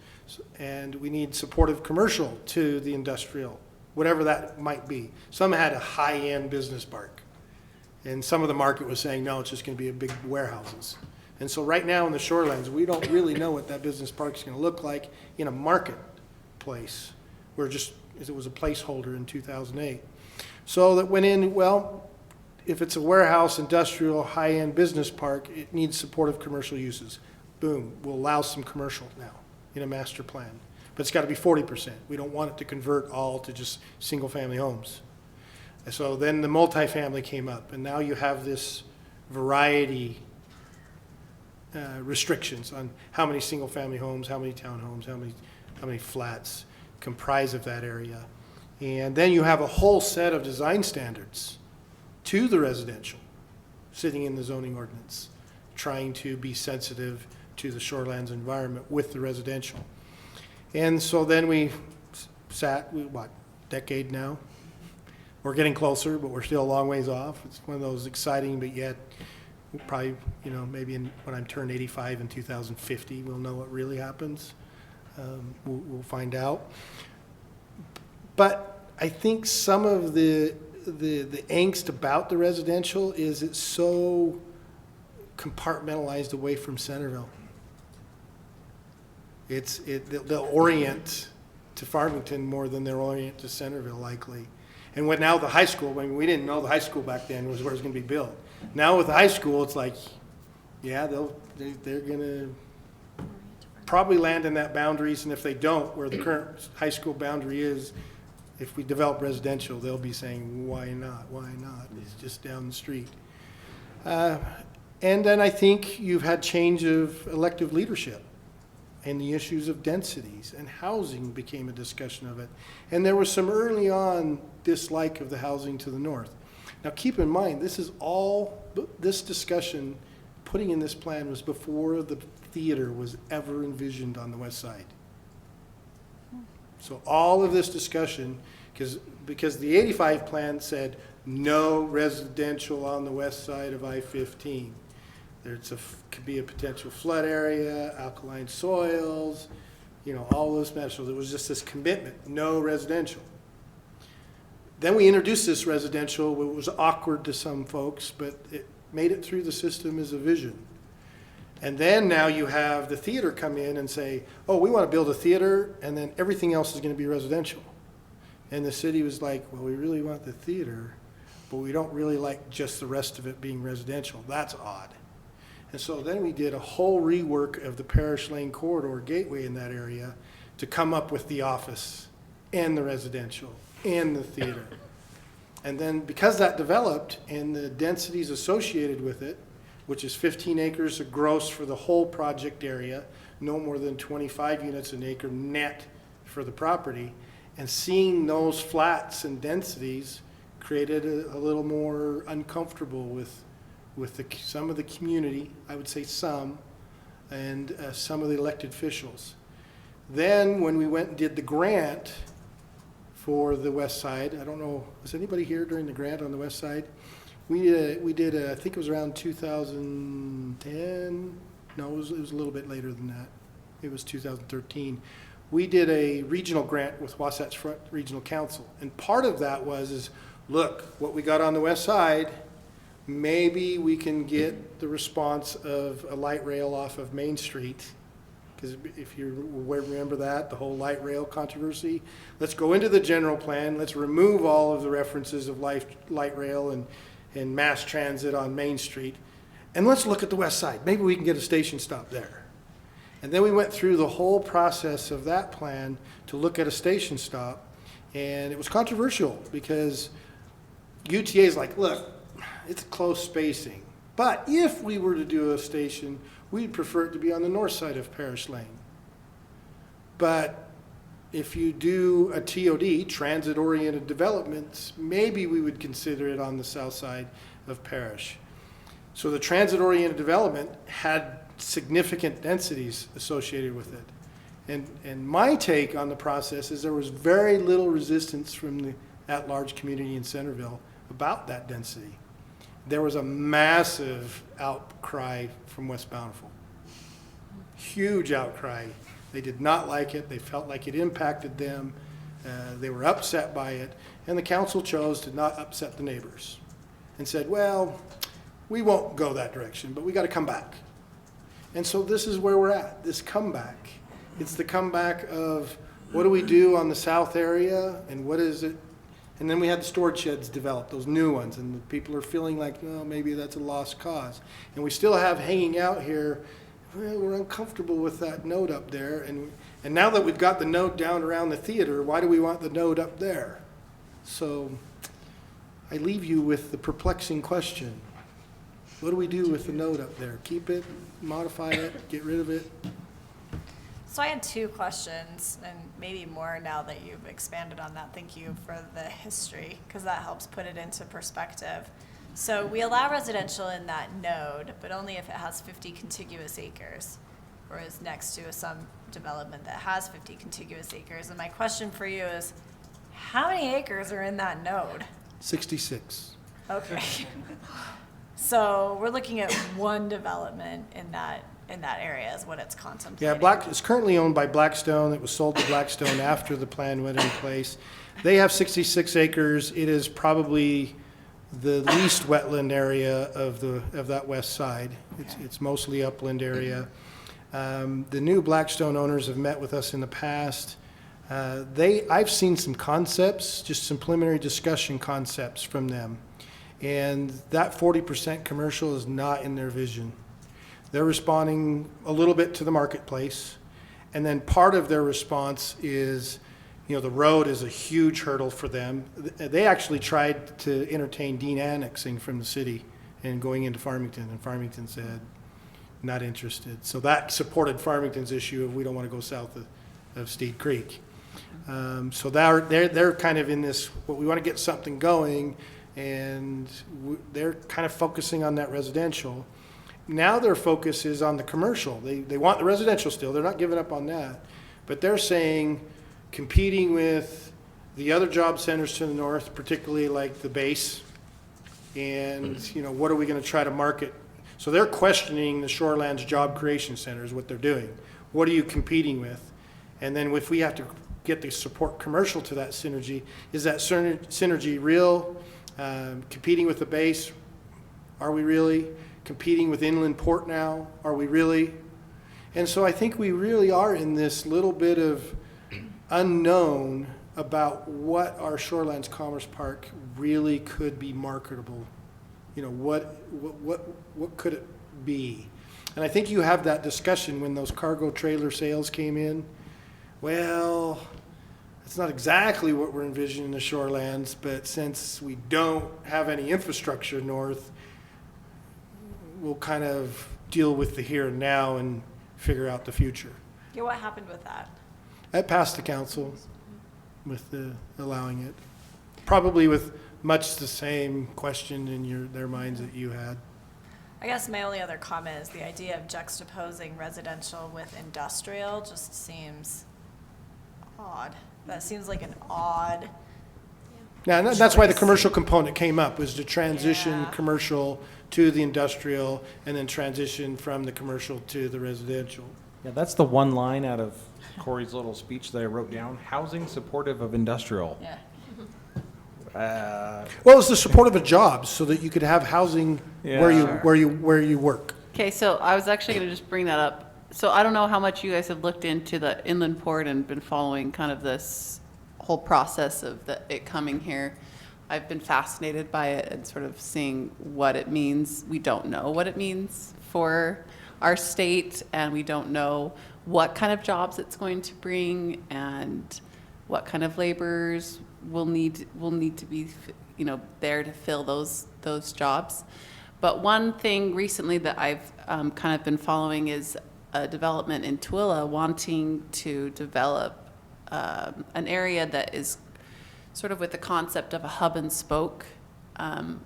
and we need supportive commercial to the industrial, whatever that might be. Some had a high-end business park, and some of the market was saying, no, it's just going to be a big warehouses. And so right now in the shorelands, we don't really know what that business park is going to look like in a marketplace. It was a placeholder in 2008. So that went in, well, if it's a warehouse, industrial, high-end business park, it needs supportive commercial uses. Boom, we'll allow some commercial now in a master plan. But it's got to be 40%. We don't want it to convert all to just single-family homes. And so then the multifamily came up, and now you have this variety restrictions on how many single-family homes, how many townhomes, how many flats comprise of that area. And then you have a whole set of design standards to the residential sitting in the zoning ordinance, trying to be sensitive to the shorelands environment with the residential. And so then we sat, decade now? We're getting closer, but we're still a long ways off. It's one of those exciting, but yet we'll probably, maybe when I'm turned 85 in 2050, we'll know what really happens. We'll find out. But I think some of the angst about the residential is it's so compartmentalized away from Centerville. They'll orient to Farmington more than they'll orient to Centerville, likely. And now the high school, we didn't know the high school back then was where it was going to be built. Now with the high school, it's like, yeah, they're going to probably land in that boundaries, and if they don't, where the current high school boundary is, if we develop residential, they'll be saying, why not? Why not? It's just down the street. And then I think you've had change of elective leadership, and the issues of densities and housing became a discussion of it. And there was some early on dislike of the housing to the north. Now keep in mind, this discussion, putting in this plan was before the theater was ever envisioned on the west side. So all of this discussion, because the 85 plan said no residential on the west side of I-15. Could be a potential flood area, alkaline soils, all those matters. So there was just this commitment, no residential. Then we introduced this residential. It was awkward to some folks, but it made it through the system as a vision. And then now you have the theater come in and say, oh, we want to build a theater, and then everything else is going to be residential. And the city was like, well, we really want the theater, but we don't really like just the rest of it being residential. That's odd. And so then we did a whole rework of the Parish Lane corridor gateway in that area to come up with the office and the residential and the theater. And then because that developed and the densities associated with it, which is 15 acres of gross for the whole project area, no more than 25 units an acre net for the property, and seeing those flats and densities created a little more uncomfortable with some of the community, I would say some, and some of the elected officials. Then when we went and did the grant for the west side, I don't know, was anybody here during the grant on the west side? We did, I think it was around 2010. No, it was a little bit later than that. It was 2013. We did a regional grant with Wasatch Front Regional Council. And part of that was, look, what we got on the west side, maybe we can get the response of a light rail off of Main Street. Because if you remember that, the whole light rail controversy, let's go into the general plan, let's remove all of the references of light rail and mass transit on Main Street, and let's look at the west side. Maybe we can get a station stop there. And then we went through the whole process of that plan to look at a station stop, and it was controversial because UTA is like, look, it's close spacing, but if we were to do a station, we'd prefer it to be on the north side of Parish Lane. But if you do a TOD, transit-oriented developments, maybe we would consider it on the south side of Parish. So the transit-oriented development had significant densities associated with it. And my take on the process is there was very little resistance from the at-large community in Centerville about that density. There was a massive outcry from West Bountiful. Huge outcry. They did not like it. They felt like it impacted them. They were upset by it. And the council chose to not upset the neighbors and said, well, we won't go that direction, but we got to come back. And so this is where we're at, this comeback. It's the comeback of what do we do on the south area and what is it? And then we had the storage sheds develop, those new ones, and the people are feeling like, oh, maybe that's a lost cause. And we still have hanging out here, well, we're uncomfortable with that node up there. And now that we've got the node down around the theater, why do we want the node up there? So I leave you with the perplexing question. What do we do with the node up there? Keep it, modify it, get rid of it? So I had two questions, and maybe more now that you've expanded on that. Thank you for the history, because that helps put it into perspective. So we allow residential in that node, but only if it has 50 contiguous acres, whereas next to some development that has 50 contiguous acres. And my question for you is, how many acres are in that node? 66. Okay. So we're looking at one development in that area is what it's contemplating. Yeah, it's currently owned by Blackstone. It was sold to Blackstone after the plan went in place. They have 66 acres. It is probably the least wetland area of that west side. It's mostly upland area. The new Blackstone owners have met with us in the past. I've seen some concepts, just some preliminary discussion concepts from them. And that 40% commercial is not in their vision. They're responding a little bit to the marketplace. And then part of their response is, the road is a huge hurdle for them. They actually tried to entertain de-annexing from the city and going into Farmington, and Farmington said, not interested. So that supported Farmington's issue of we don't want to go south of Steed Creek. So they're kind of in this, we want to get something going, and they're kind of focusing on that residential. Now their focus is on the commercial. They want the residential still. They're not giving up on that. But they're saying competing with the other job centers to the north, particularly like the base, and what are we going to try to market? So they're questioning the Shorelands Job Creation Center is what they're doing. What are you competing with? And then if we have to get the support commercial to that synergy, is that synergy real? Competing with the base, are we really? Competing with inland port now, are we really? And so I think we really are in this little bit of unknown about what our Shorelands Commerce Park really could be marketable. What could it be? And I think you have that discussion when those cargo trailer sales came in. Well, it's not exactly what we're envisioning in the Shorelands, but since we don't have any infrastructure north, we'll kind of deal with the here and now and figure out the future. Yeah, what happened with that? That passed the council with allowing it. Probably with much the same question in their minds that you had. I guess my only other comment is the idea of juxtaposing residential with industrial just seems odd. That seems like an odd Now, and that's why the choice. commercial component came up, was to transition Yeah. commercial to the industrial, and then transition from the commercial to the residential. Yeah, that's the one line out of Corey's little speech that I wrote down, housing supportive of industrial. Yeah. Well, it's the support of a job, so that you could have housing where you, Yeah. where you work. Okay, so I was actually going to just bring that up. So I don't know how much you guys have looked into the inland port and been following kind of this whole process of it coming here. I've been fascinated by it and sort of seeing what it means. We don't know what it means for our state, and we don't know what kind of jobs it's going to bring and what kind of laborers will need to be, there to fill those jobs. But one thing recently that I've kind of been following is a development in Tooele wanting to develop an area that is sort of with the concept of a hub and spoke,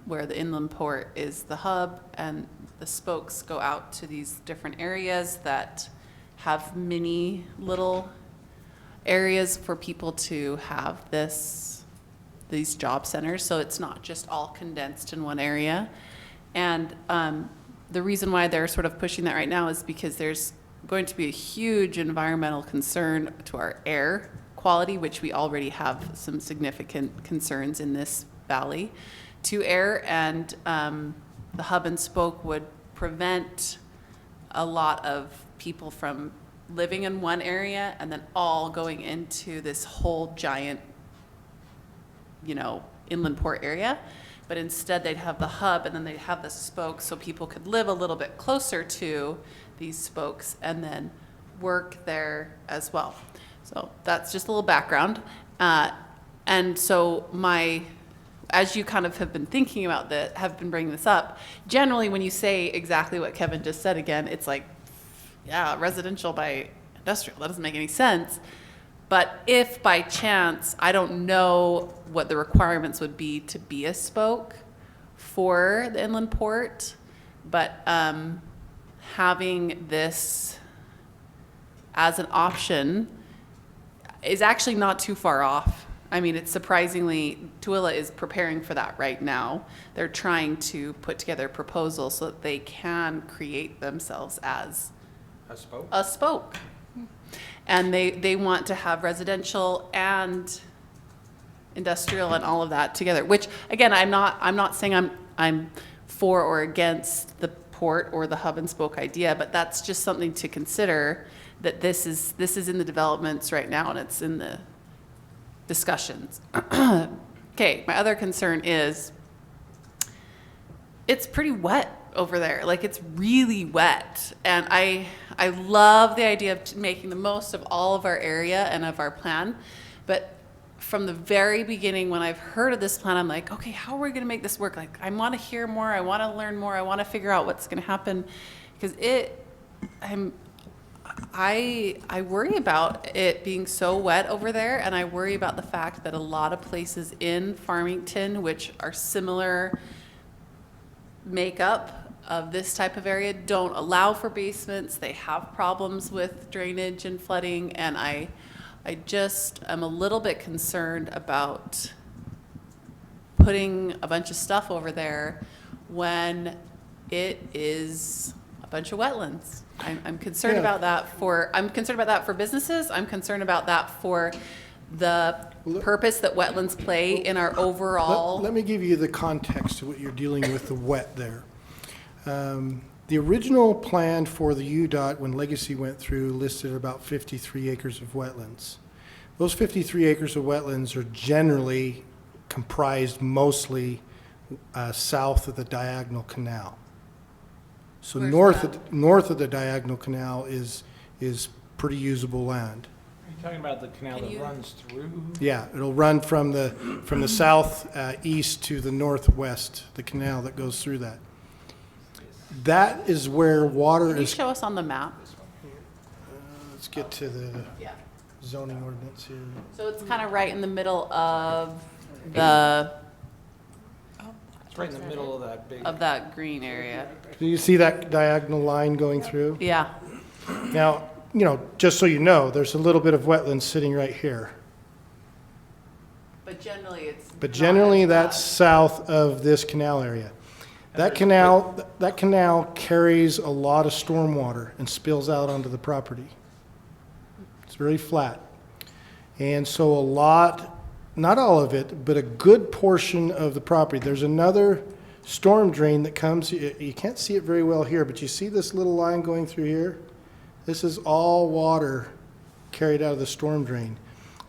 where the inland port is the hub and the spokes go out to these different areas that have mini little areas for people to have these job centers. So it's not just all condensed in one area. And the reason why they're sort of pushing that right now is because there's going to be a huge environmental concern to our air quality, which we already have some significant concerns in this valley to air. And the hub and spoke would prevent a lot of people from living in one area and then all going into this whole giant, inland port area. But instead they'd have the hub and then they'd have the spokes so people could live a little bit closer to these spokes and then work there as well. So that's just a little background. And so as you kind of have been thinking about that, have been bringing this up, generally when you say exactly what Kevin just said again, it's like, yeah, residential by industrial, that doesn't make any sense. But if by chance, I don't know what the requirements would be to be a spoke for the inland port, but having this as an option is actually not too far off. I mean, it's surprisingly, Tooele is preparing for that right now. They're trying to put together a proposal so that they can create themselves as a spoke. And they want to have residential and industrial and all of that together, which again, I'm not saying I'm for or against the port or the hub and spoke idea, but that's just something to consider, that this is in the developments right now and it's in the discussions. Okay, my other concern is it's pretty wet over there. Like, it's really wet. And I love the idea of making the most of all of our area and of our plan. But from the very beginning, when I've heard of this plan, I'm like, okay, how are we going to make this work? Like, I want to hear more. I want to learn more. I want to figure out what's going to happen. Because I worry about it being so wet over there. And I worry about the fact that a lot of places in Farmington, which are similar makeup of this type of area, don't allow for basements. They have problems with drainage and flooding, and I just am a little bit concerned about putting a bunch of stuff over there when it is a bunch of wetlands. I'm concerned about that for businesses. I'm concerned about that for the purpose that wetlands play in our overall. Let me give you the context of what you're dealing with, the wet there. The original plan for the UDOT, when Legacy went through, listed about 53 acres of wetlands. Those 53 acres of wetlands are generally comprised mostly south of the Diagonal Canal. So Where's north of the Diagonal Canal is pretty usable land. Are you talking about the canal that runs through? Yeah, it'll run from the south east to the northwest, the canal that goes through that. That is where water Can you is. show us on the map? Let's get to the Yeah. zoning ordinance here. So it's kind of right in the middle of the, It's right in the middle of that big. of that green area. Do you see that diagonal line going through? Yeah. Now, just so you know, there's a little bit of wetlands sitting right here. But generally, it's. But not generally, as that's bad. south of this canal area. That canal carries a lot of stormwater and spills out onto the property. It's very flat. And so a lot, not all of it, but a good portion of the property, there's another storm drain that comes, you can't see it very well here, but you see this little line going through here? This is all water carried out of the storm drain.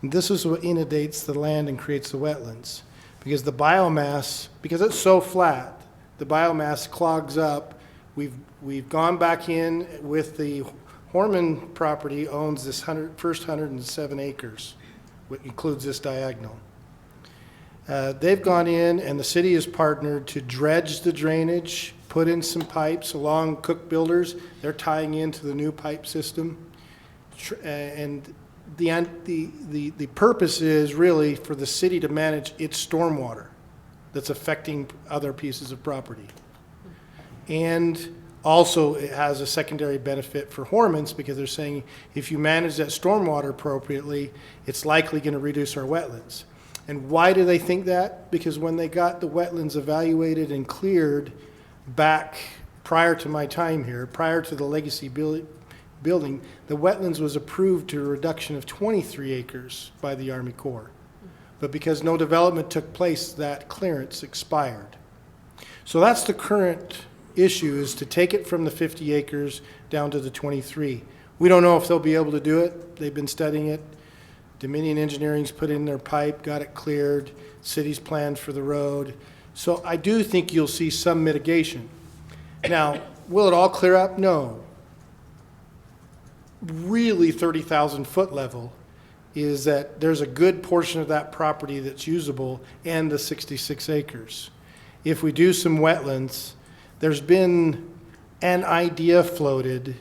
And this is what inundates the land and creates the wetlands. Because the biomass, because it's so flat, the biomass clogs up. We've gone back in with the Horman property owns this first 107 acres, which includes this diagonal. They've gone in and the city has partnered to dredge the drainage, put in some pipes along Cook Builders. They're tying into the new pipe system. And the purpose is really for the city to manage its stormwater that's affecting other pieces of property. And also it has a secondary benefit for Hormans because they're saying if you manage that stormwater appropriately, it's likely going to reduce our wetlands. And why do they think that? Because when they got the wetlands evaluated and cleared back prior to my time here, prior to the legacy building, the wetlands was approved to a reduction of 23 acres by the Army Corps. But because no development took place, that clearance expired. So that's the current issue, is to take it from the 50 acres down to the 23. We don't know if they'll be able to do it. They've been studying it. Dominion Engineering's put in their pipe, got it cleared. City's planned for the road. So I do think you'll see some mitigation. Now, will it all clear up? No. Really 30,000 foot level is that there's a good portion of that property that's usable and the 66 acres. If we do some wetlands, there's been an idea floated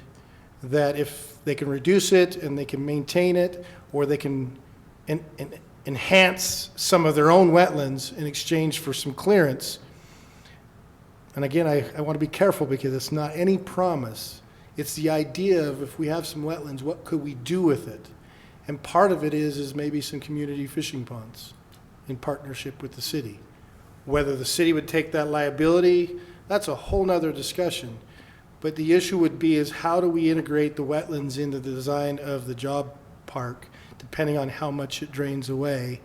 that if they can reduce it and they can maintain it, or they can enhance some of their own wetlands in exchange for some clearance. And again, I want to be careful because it's not any promise. It's the idea of if we have some wetlands, what could we do with it? And part of it is maybe some community fishing ponds in partnership with the city. Whether the city would take that liability, that's a whole nother discussion. But the issue would be is how do we integrate the wetlands into the design of the job park, depending on how much it drains away.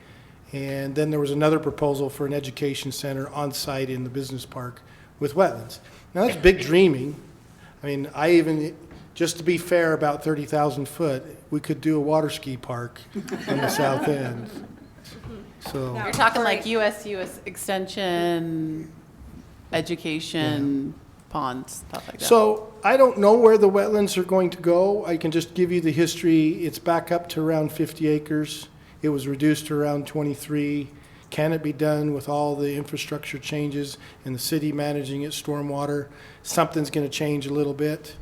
And then there was another proposal for an education center on site in the business park with wetlands. Now that's big dreaming. I mean, just to be fair, about 30,000 foot, we could do a water ski park on the south end. So You're talking like USU extension, education, ponds, stuff like that. So I don't know where the wetlands are going to go. I can just give you the history. It's back up to around 50 acres. It was reduced to around 23. Can it be done with all the infrastructure changes and the city managing its stormwater? Something's going to change a little bit.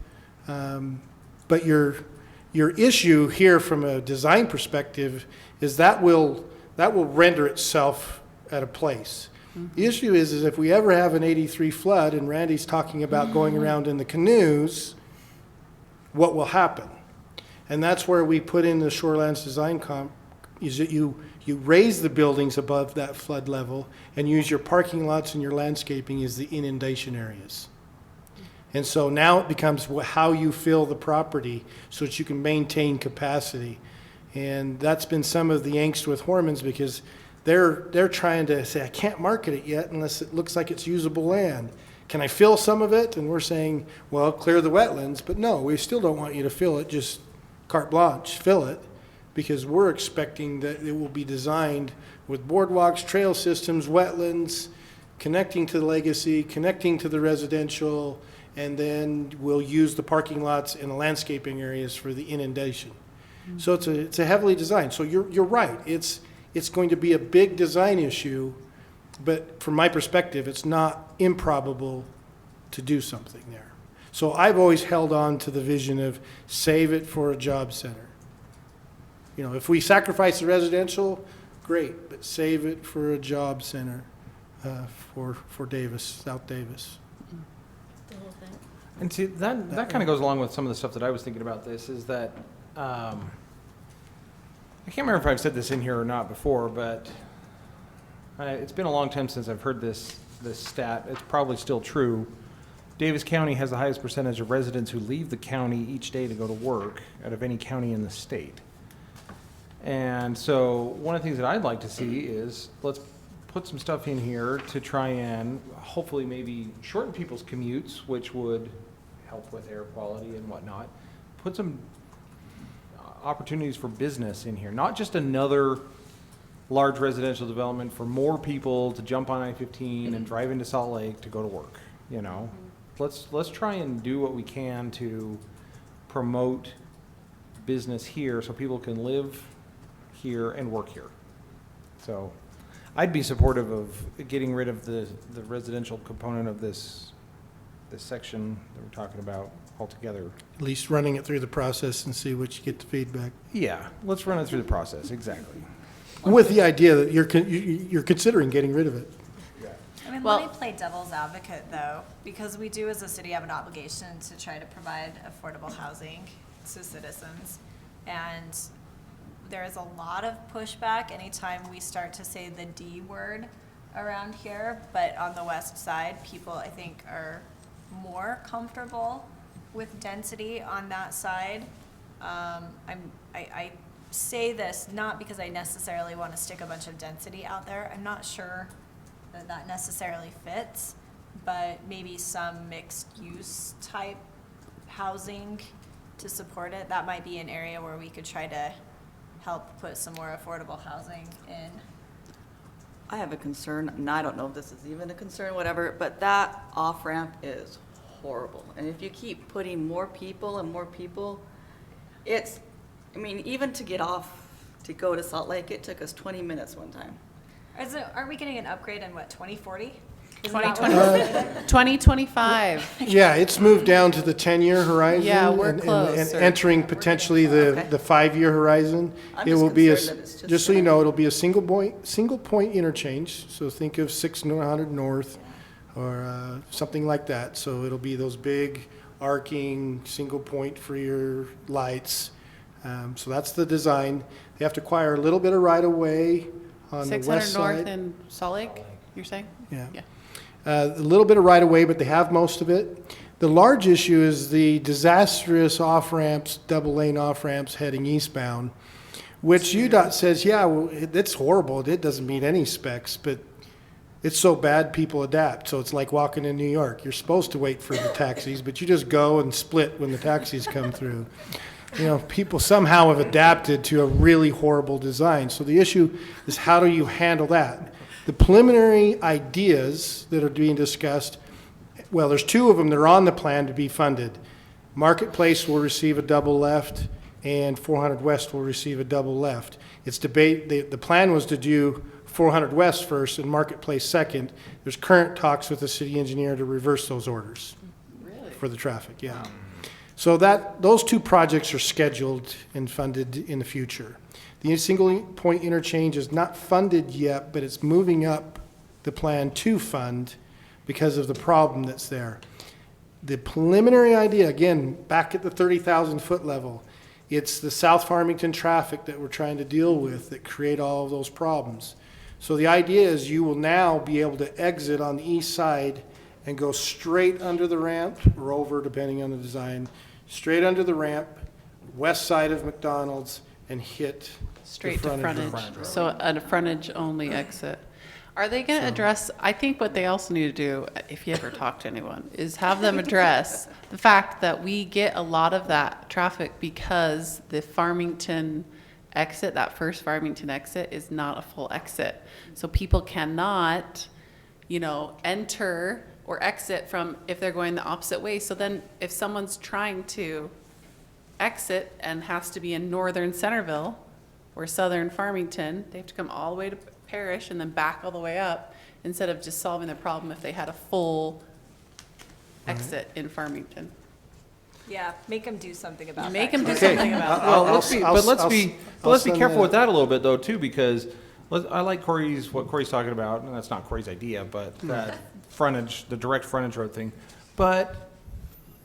But your issue here from a design perspective is that will render itself at a place. The issue is if we ever have an 83 flood, and Randy's talking about going around in the canoes, what will happen? And that's where we put in the shorelands design is that you raise the buildings above that flood level and use your parking lots and your landscaping as the inundation areas. And so now it becomes how you fill the property so that you can maintain capacity. And that's been some of the angst with Hormans because they're trying to say, I can't market it yet unless it looks like it's usable land. Can I fill some of it? And we're saying, well, clear the wetlands. But no, we still don't want you to fill it, just carte blanche, fill it, because we're expecting that it will be designed with boardwalks, trail systems, wetlands, connecting to the legacy, connecting to the residential, and then we'll use the parking lots and the landscaping areas for the inundation. So it's a heavily designed. So you're right. It's going to be a big design issue, but from my perspective, it's not improbable to do something there. So I've always held on to the vision of save it for a job center. You know, if we sacrifice the residential, great, but save it for a job center for Davis, South Davis. And see, that kind of goes along with some of the stuff that I was thinking about this, is that, I can't remember if I've said this in here or not before, but It's been a long time since I've heard this stat. It's probably still true. Davis County has the highest percentage of residents who leave the county each day to go to work out of any county in the state. And so one of the things that I'd like to see is let's put some stuff in here to try and hopefully maybe shorten people's commutes, which would help with air quality and whatnot. Put some opportunities for business in here, not just another large residential development for more people to jump on I-15 and drive into Salt Lake to go to work, you know? Let's try and do what we can to promote business here so people can live here and work here. So I'd be supportive of getting rid of the residential component of this section that we're talking about altogether. At least running it through the process and see what you get the feedback. Yeah, let's run it through the process, exactly. With the idea that you're considering getting rid of it. I mean, Well- let me play devil's advocate though, because we do as a city have an obligation to try to provide affordable housing to citizens. And there is a lot of pushback anytime we start to say the D word around here. But on the west side, people I think are more comfortable with density on that side. I say this not because I necessarily want to stick a bunch of density out there. I'm not sure that necessarily fits, but maybe some mixed use type housing to support it. That might be an area where we could try to help put some more affordable housing in. I have a concern, and I don't know if this is even a concern, whatever, but that off-ramp is horrible. And if you keep putting more people and more people, it's, I mean, even to get off to go to Salt Lake, it took us 20 minutes one time. Are we getting an upgrade in what, 2040? 2025. Yeah, it's moved down to the 10-year horizon. Yeah, we're and close. entering potentially the Okay. 5-year horizon. I'm It just will be concerned that it's just just so you gonna- know, it'll be a single point interchange. So think of 600 North or something like that. So it'll be those big arcing single point for your lights. So that's the design. They have to acquire a little bit of right of way on the 600 west North side. in Salt Lake, you're saying? Yeah. Yeah. A little bit of right of way, but they have most of it. The large issue is the disastrous off-ramps, double lane off-ramps heading eastbound, which UDOT says, yeah, well, it's horrible. It doesn't meet any specs, but it's so bad people adapt. So it's like walking in New York. You're supposed to wait for the taxis, but you just go and split when the taxis come through. You know, people somehow have adapted to a really horrible design. So the issue is, how do you handle that? The preliminary ideas that are being discussed, well, there's 2 of them that are on the plan to be funded. Marketplace will receive a double left, and 400 West will receive a double left. It's debate, the plan was to do 400 West first and Marketplace second. There's current talks with the city engineer to reverse those orders. Really? For the traffic, yeah. So those 2 projects are scheduled and funded in the future. The single point interchange is not funded yet, but it's moving up the plan to fund because of the problem that's there. The preliminary idea, again, back at the 30,000 foot level, it's the South Farmington traffic that we're trying to deal with that create all of those problems. So the idea is you will now be able to exit on the east side and go straight under the ramp, or over, depending on the design, straight under the ramp, west side of McDonald's, and hit Straight the to frontage frontage, road. so a frontage-only exit. Are they going to address, I think what they also need to do, if you ever talk to anyone, is have them address the fact that we get a lot of that traffic because the Farmington exit, that first Farmington exit, is not a full exit. So people cannot, enter or exit from, if they're going the opposite way. So then if someone's trying to exit and has to be in northern Centerville or southern Farmington, they have to come all the way to Parrish and then back all the way up, instead of just solving the problem if they had a full exit in Farmington. Yeah, make them do something about that. Make them do Okay. something about it. Well, I'll- let's be I'll- I'll send careful that. with that a little bit though too, because I like what Corey's talking about, and that's not Corey's idea, but that frontage, the direct frontage road thing. But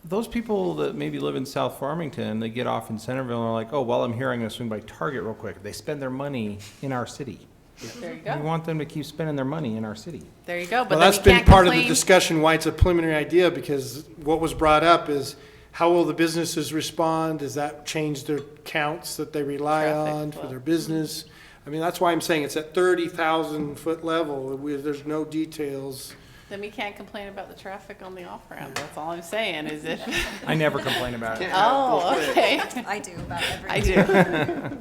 those people that maybe live in South Farmington, they get off in Centerville and are like, oh, while I'm here, I'm gonna swing by Target real quick. They spend their money in our city. There you We go. want them to keep spending their money in our city. There you go. But Well, then that's you been can't part of the complain. discussion, why it's a preliminary idea, because what was brought up is, how will the businesses respond? Does that change their counts that they rely Traffic on for flow. their business? I mean, that's why I'm saying it's at 30,000 foot level, there's no details. Then we can't complain about the traffic on the off-ramp. That's all I'm saying, is it? I never complain about it. Oh, okay. I do about every. I do.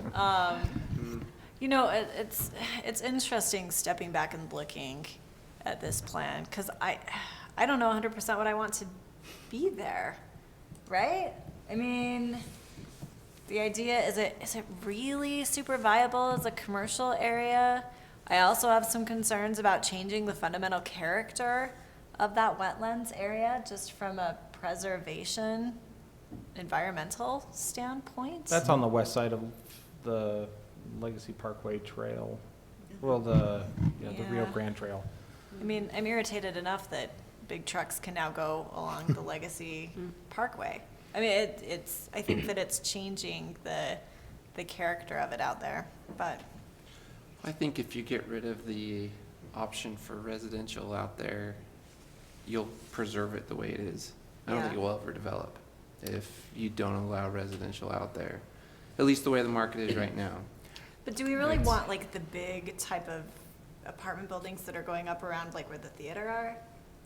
You know, it's interesting stepping back and looking at this plan, because I don't know 100% what I want to be there, right? I mean, the idea, is it really super viable as a commercial area? I also have some concerns about changing the fundamental character of that wetlands area, just from a preservation, environmental standpoint. That's on the west side of the Legacy Parkway Trail. Well, the Rio Yeah. Grande Trail. I mean, I'm irritated enough that big trucks can now go along the Legacy Parkway. I mean, I think that it's changing the character of it out there, but. I think if you get rid of the option for residential out there, you'll preserve it the way it is. I don't think it Yeah. will ever develop if you don't allow residential out there, at least the way the market is right now. But do we really Right. want like the big type of apartment buildings that are going up around like where the theater are?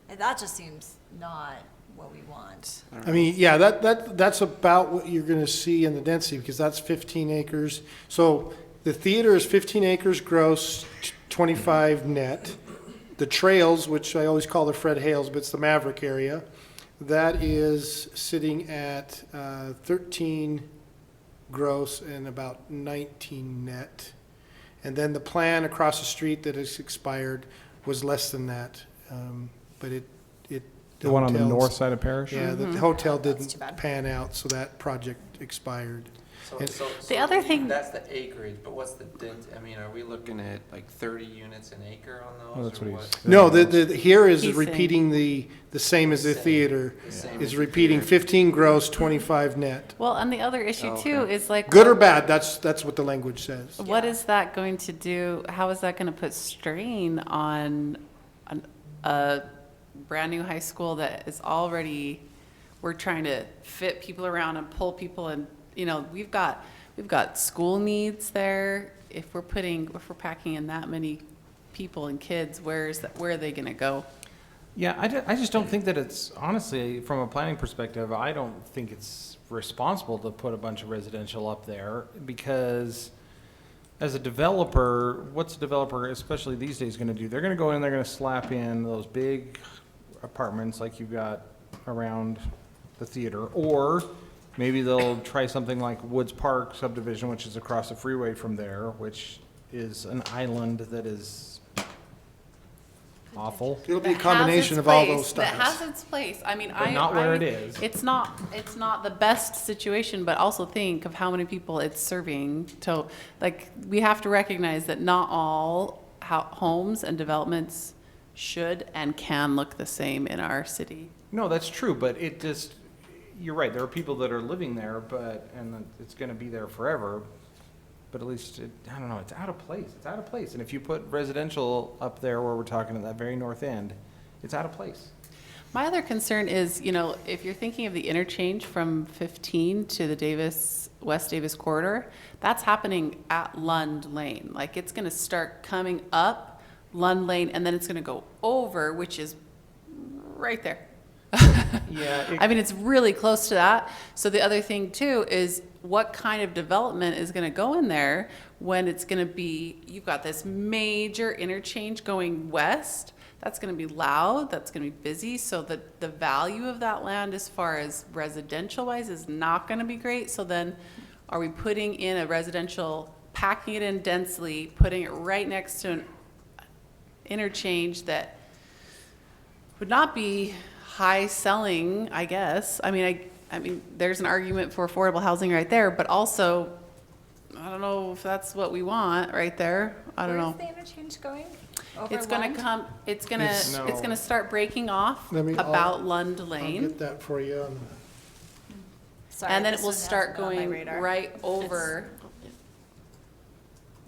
And that just seems not what we want. I mean, yeah, that's about what you're gonna see in the density, because that's 15 acres. So the theater is 15 acres gross, 25 net. The trails, which I always call the Fred Hales, but it's the Maverick area, that is sitting at 13 gross and about 19 net. And then the plan across the street that has expired was less than that. But The one on the hotels- north side of Parrish? Yeah, the hotel That's didn't too bad. pan out, so that project expired. And- The other thing- That's the acreage, but what's the I mean, are we looking at like 30 units an acre on those? Well, that's or what he's. No, here is He's saying- repeating the same as the Same. theater. The same Is as the repeating theater. 15 gross, 25 net. Well, and the other issue Oh, too okay. is like. Good or bad, that's what the language says. What is that going to do? How is that going to put strain on a brand-new high school that is already, we're trying to fit people around and pull people and, you know, we've got school needs there. If we're packing in that many people and kids, where are they going to go? Yeah, I just don't think that it's, honestly, from a planning perspective, I don't think it's responsible to put a bunch of residential up there, because as a developer, what's a developer, especially these days, gonna do? They're gonna go in, they're gonna slap in those big apartments like you've got around the theater, or maybe they'll try something like Woods Park subdivision, which is across the freeway from there, which is an island that is awful. It'll be a That has combination its of all place, those That has styles. its place. I mean, But not where it is. It's not the best situation, but also think of how many people it's serving. So, like, we have to recognize that not all homes and developments should and can look the same in our city. No, that's true, but it just, you're right, there are people that are living there, and it's gonna be there forever, but at least, I don't know, it's out of place, and if you put residential up there where we're talking at that very north end, it's out of place. My other concern is, you know, if you're thinking of the interchange from 15 to the West Davis corridor, that's happening at Lund Lane. Like, it's gonna start coming up Lund Lane, and then it's gonna go over, which is right there. Yeah. I mean, it's really close to that. So the other thing too is what kind of development is going to go in there when it's going to be, you've got this major interchange going west. That's going to be loud. That's going to be busy. So the value of that land as far as residential wise is not going to be great. So then are we putting in a residential, packing it in densely, putting it right next to an interchange that would not be high selling, I guess. I mean, there's an argument for affordable housing right there, but also, I don't know if that's what we want right there. I don't know. Where's the interchange going? Over It's gonna Lund? come, it's It's- gonna start breaking off I'll about Lund I'll Lane. get that for you. Sorry, And then this it will one hasn't start been on my going radar. right over.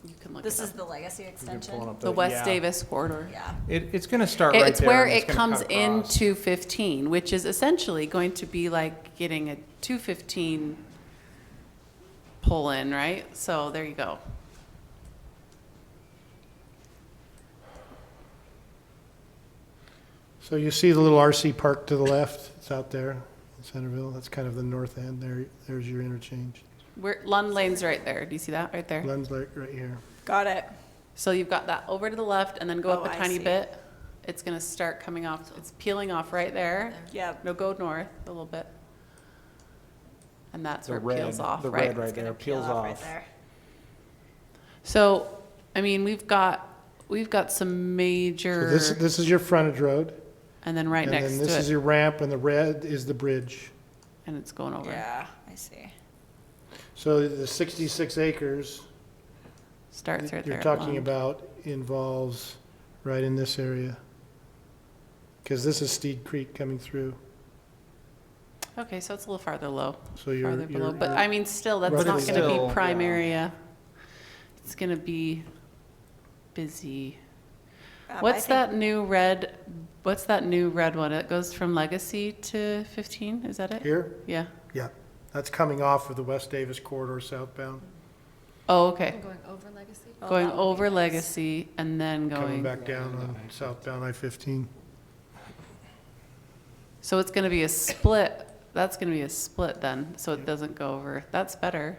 You can look This it is up. the legacy extension? The West yeah. Davis corridor. Yeah. It's gonna start right there. It's where and it gonna comes cut across. into 15, which is essentially going to be like getting a 215 pull in, right? So there you go. So you see the little RC park to the left, it's out there in Centerville, that's kind of the north end, there's your interchange. Lund Lane's right there. Do you see that right there? Glenn's like right here. Got it. So you've got that over to the left and then go Oh, up a I tiny see. bit. It's gonna start coming off, it's peeling off right there. Yep. No, go north a little bit. And that's The where it red, peels off, the right? red right It's gonna there peel peels off right off. there. So, I mean, we've got some So major, this is your frontage road. and then right And next then to this is it, your ramp, and the red is the bridge. and it's going over. Yeah, I see. So the 66 acres Starts right there. you're at talking Lund. about involves right in this area. Because this is Steed Creek coming through. Okay, so it's a little farther low, So you're, farther below, you're, but I mean, still, that's Roughly not gonna still, be prime yeah. area. It's gonna be busy. I What's think- that new red one? It goes from Legacy to 15, is that it? here, Yeah. that's coming off of the West Davis corridor southbound, Oh, okay. Going over Legacy? Oh, Going that would be over nice. Legacy and then coming going, back down on southbound I-15. so it's gonna be a split, that's gonna be a split then, so it doesn't go over. That's better,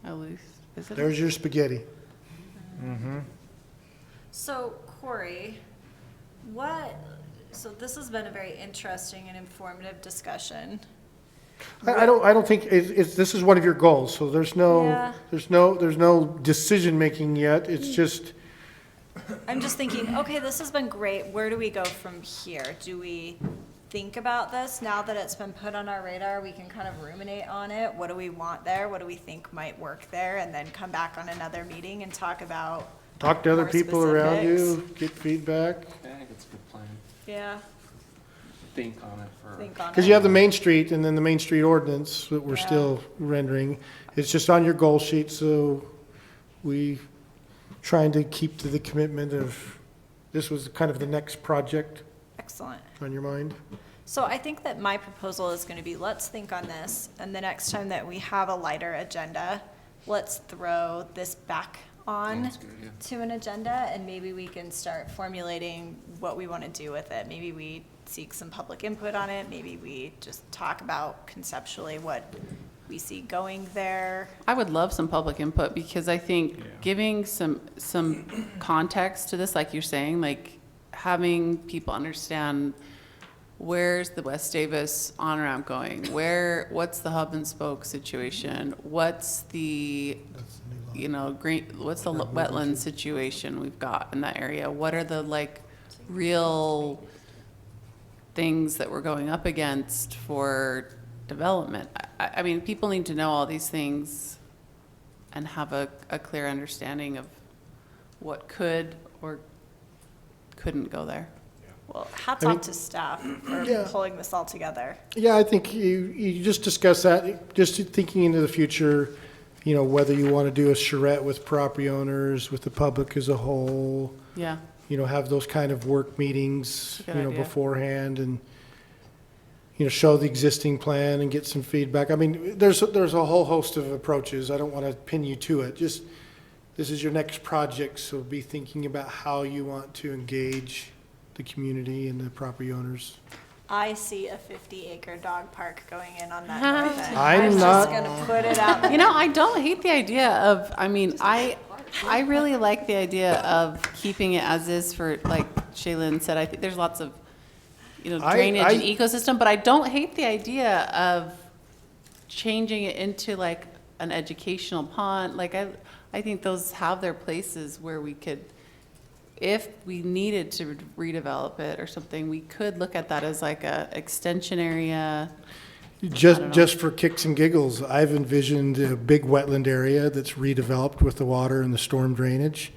at least, is it? There's your spaghetti. Mm-hmm. So Corey, so this has been a very interesting and informative discussion. I don't think, this is one of your goals, so there's Yeah. no decision-making yet, it's just, I'm just thinking, okay, this has been great. Where do we go from here? Do we think about this now that it's been put on our radar? We can kind of ruminate on it. What do we want there? What do we think might work there? And then come back on another meeting and talk about, talk to other More people around you, specifics. get feedback. I think it's a good plan. yeah, Think on it for. think on it. Because you have the Main Street and then the Main Street ordinance that we're Yeah. still rendering. It's just on your goal sheet, so we trying to keep to the commitment of, this was kind of the next project Excellent. on your mind. So I think that my proposal is going to be, let's think on this, and the next time that we have a lighter agenda, let's throw this back on That's a good idea. to an agenda, and maybe we can start formulating what we want to do with it. Maybe we seek some public input on it, maybe we just talk about conceptually what we see going there. I would love some public input because I think giving some context to this, like you're saying, like having people understand where's the West Davis on-ramp going? What's the hub and spoke situation? What's the, what's the wetland situation we've got in that area? What are the like real things that we're going up against for development? I mean, people need to know all these things and have a clear understanding of what could or couldn't go there. Well, hats I mean- off to staff for Yeah. pulling this all together. Yeah, I think you just discussed that, just thinking into the future, whether you want to do a charrette with property owners, with the public as a whole, Yeah, have those kind of work meetings, Good idea. beforehand and, show the existing plan and get some feedback. I mean, there's a whole host of approaches. I don't want to pin you to it. Just, this is your next project, so be thinking about how you want to engage the community and the property owners. I see a 50-acre dog park going in on that north end. I'm just not- gonna put it out. I don't hate the idea of, I really like the idea of keeping it as is for, like Shaylin said, I think there's lots of, drainage and ecosystem, but I don't hate the idea of changing it into like an educational pond. Like I think those have their places where we could, if we needed to redevelop it or something, we could look at that as like a extension area. Just for kicks and giggles, I've envisioned a big wetland area that's redeveloped with the water and the storm drainage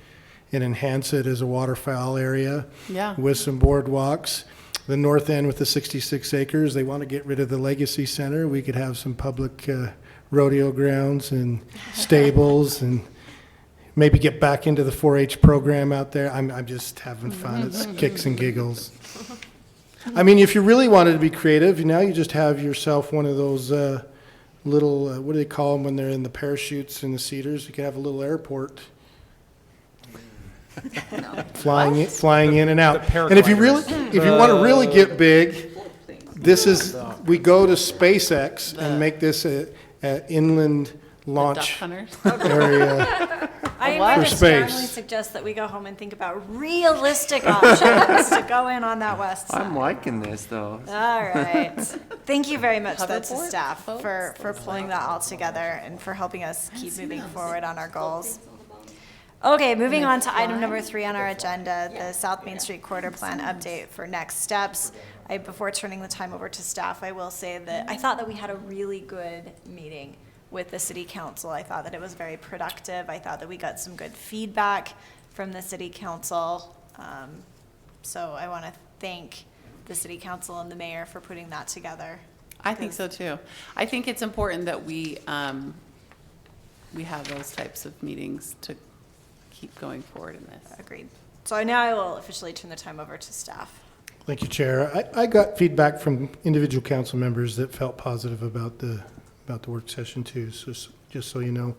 and enhance it as a waterfowl area Yeah. with some boardwalks. The north end with the 66 acres, they want to get rid of the Legacy Center. We could have some public rodeo grounds and stables and maybe get back into the 4-H program out there. I'm just having fun. It's kicks and giggles. I mean, if you really wanted to be creative, now you just have yourself one of those little, what do they call them when they're in the parachutes and the cedars? You could have a little airport flying in and out. The And if you want to really get big, we go to SpaceX and make this a inland Duck launch hunters. area. I For am going to strongly space. suggest that we go home and think about realistic options to go in on that west side. I'm liking this, though. All right. Thank you very much, though, to Hoverboard staff boats? for pulling that all together and for helping us keep moving forward on our goals. Okay, moving on to item number 3 on our agenda, the South Main Street Corridor Plan update for next steps. Before turning the time over to staff, I will say that I thought that we had a really good meeting with the city council. I thought that it was very productive. I thought that we got some good feedback from the city council. So I want to thank the city council and the mayor for putting that together. I think so too. I think it's important that we have those types of meetings to keep going forward in this. Agreed. So now I will officially turn the time over to staff. Thank you, Chair. I got feedback from individual council members that felt positive about the work session too, so just so you know.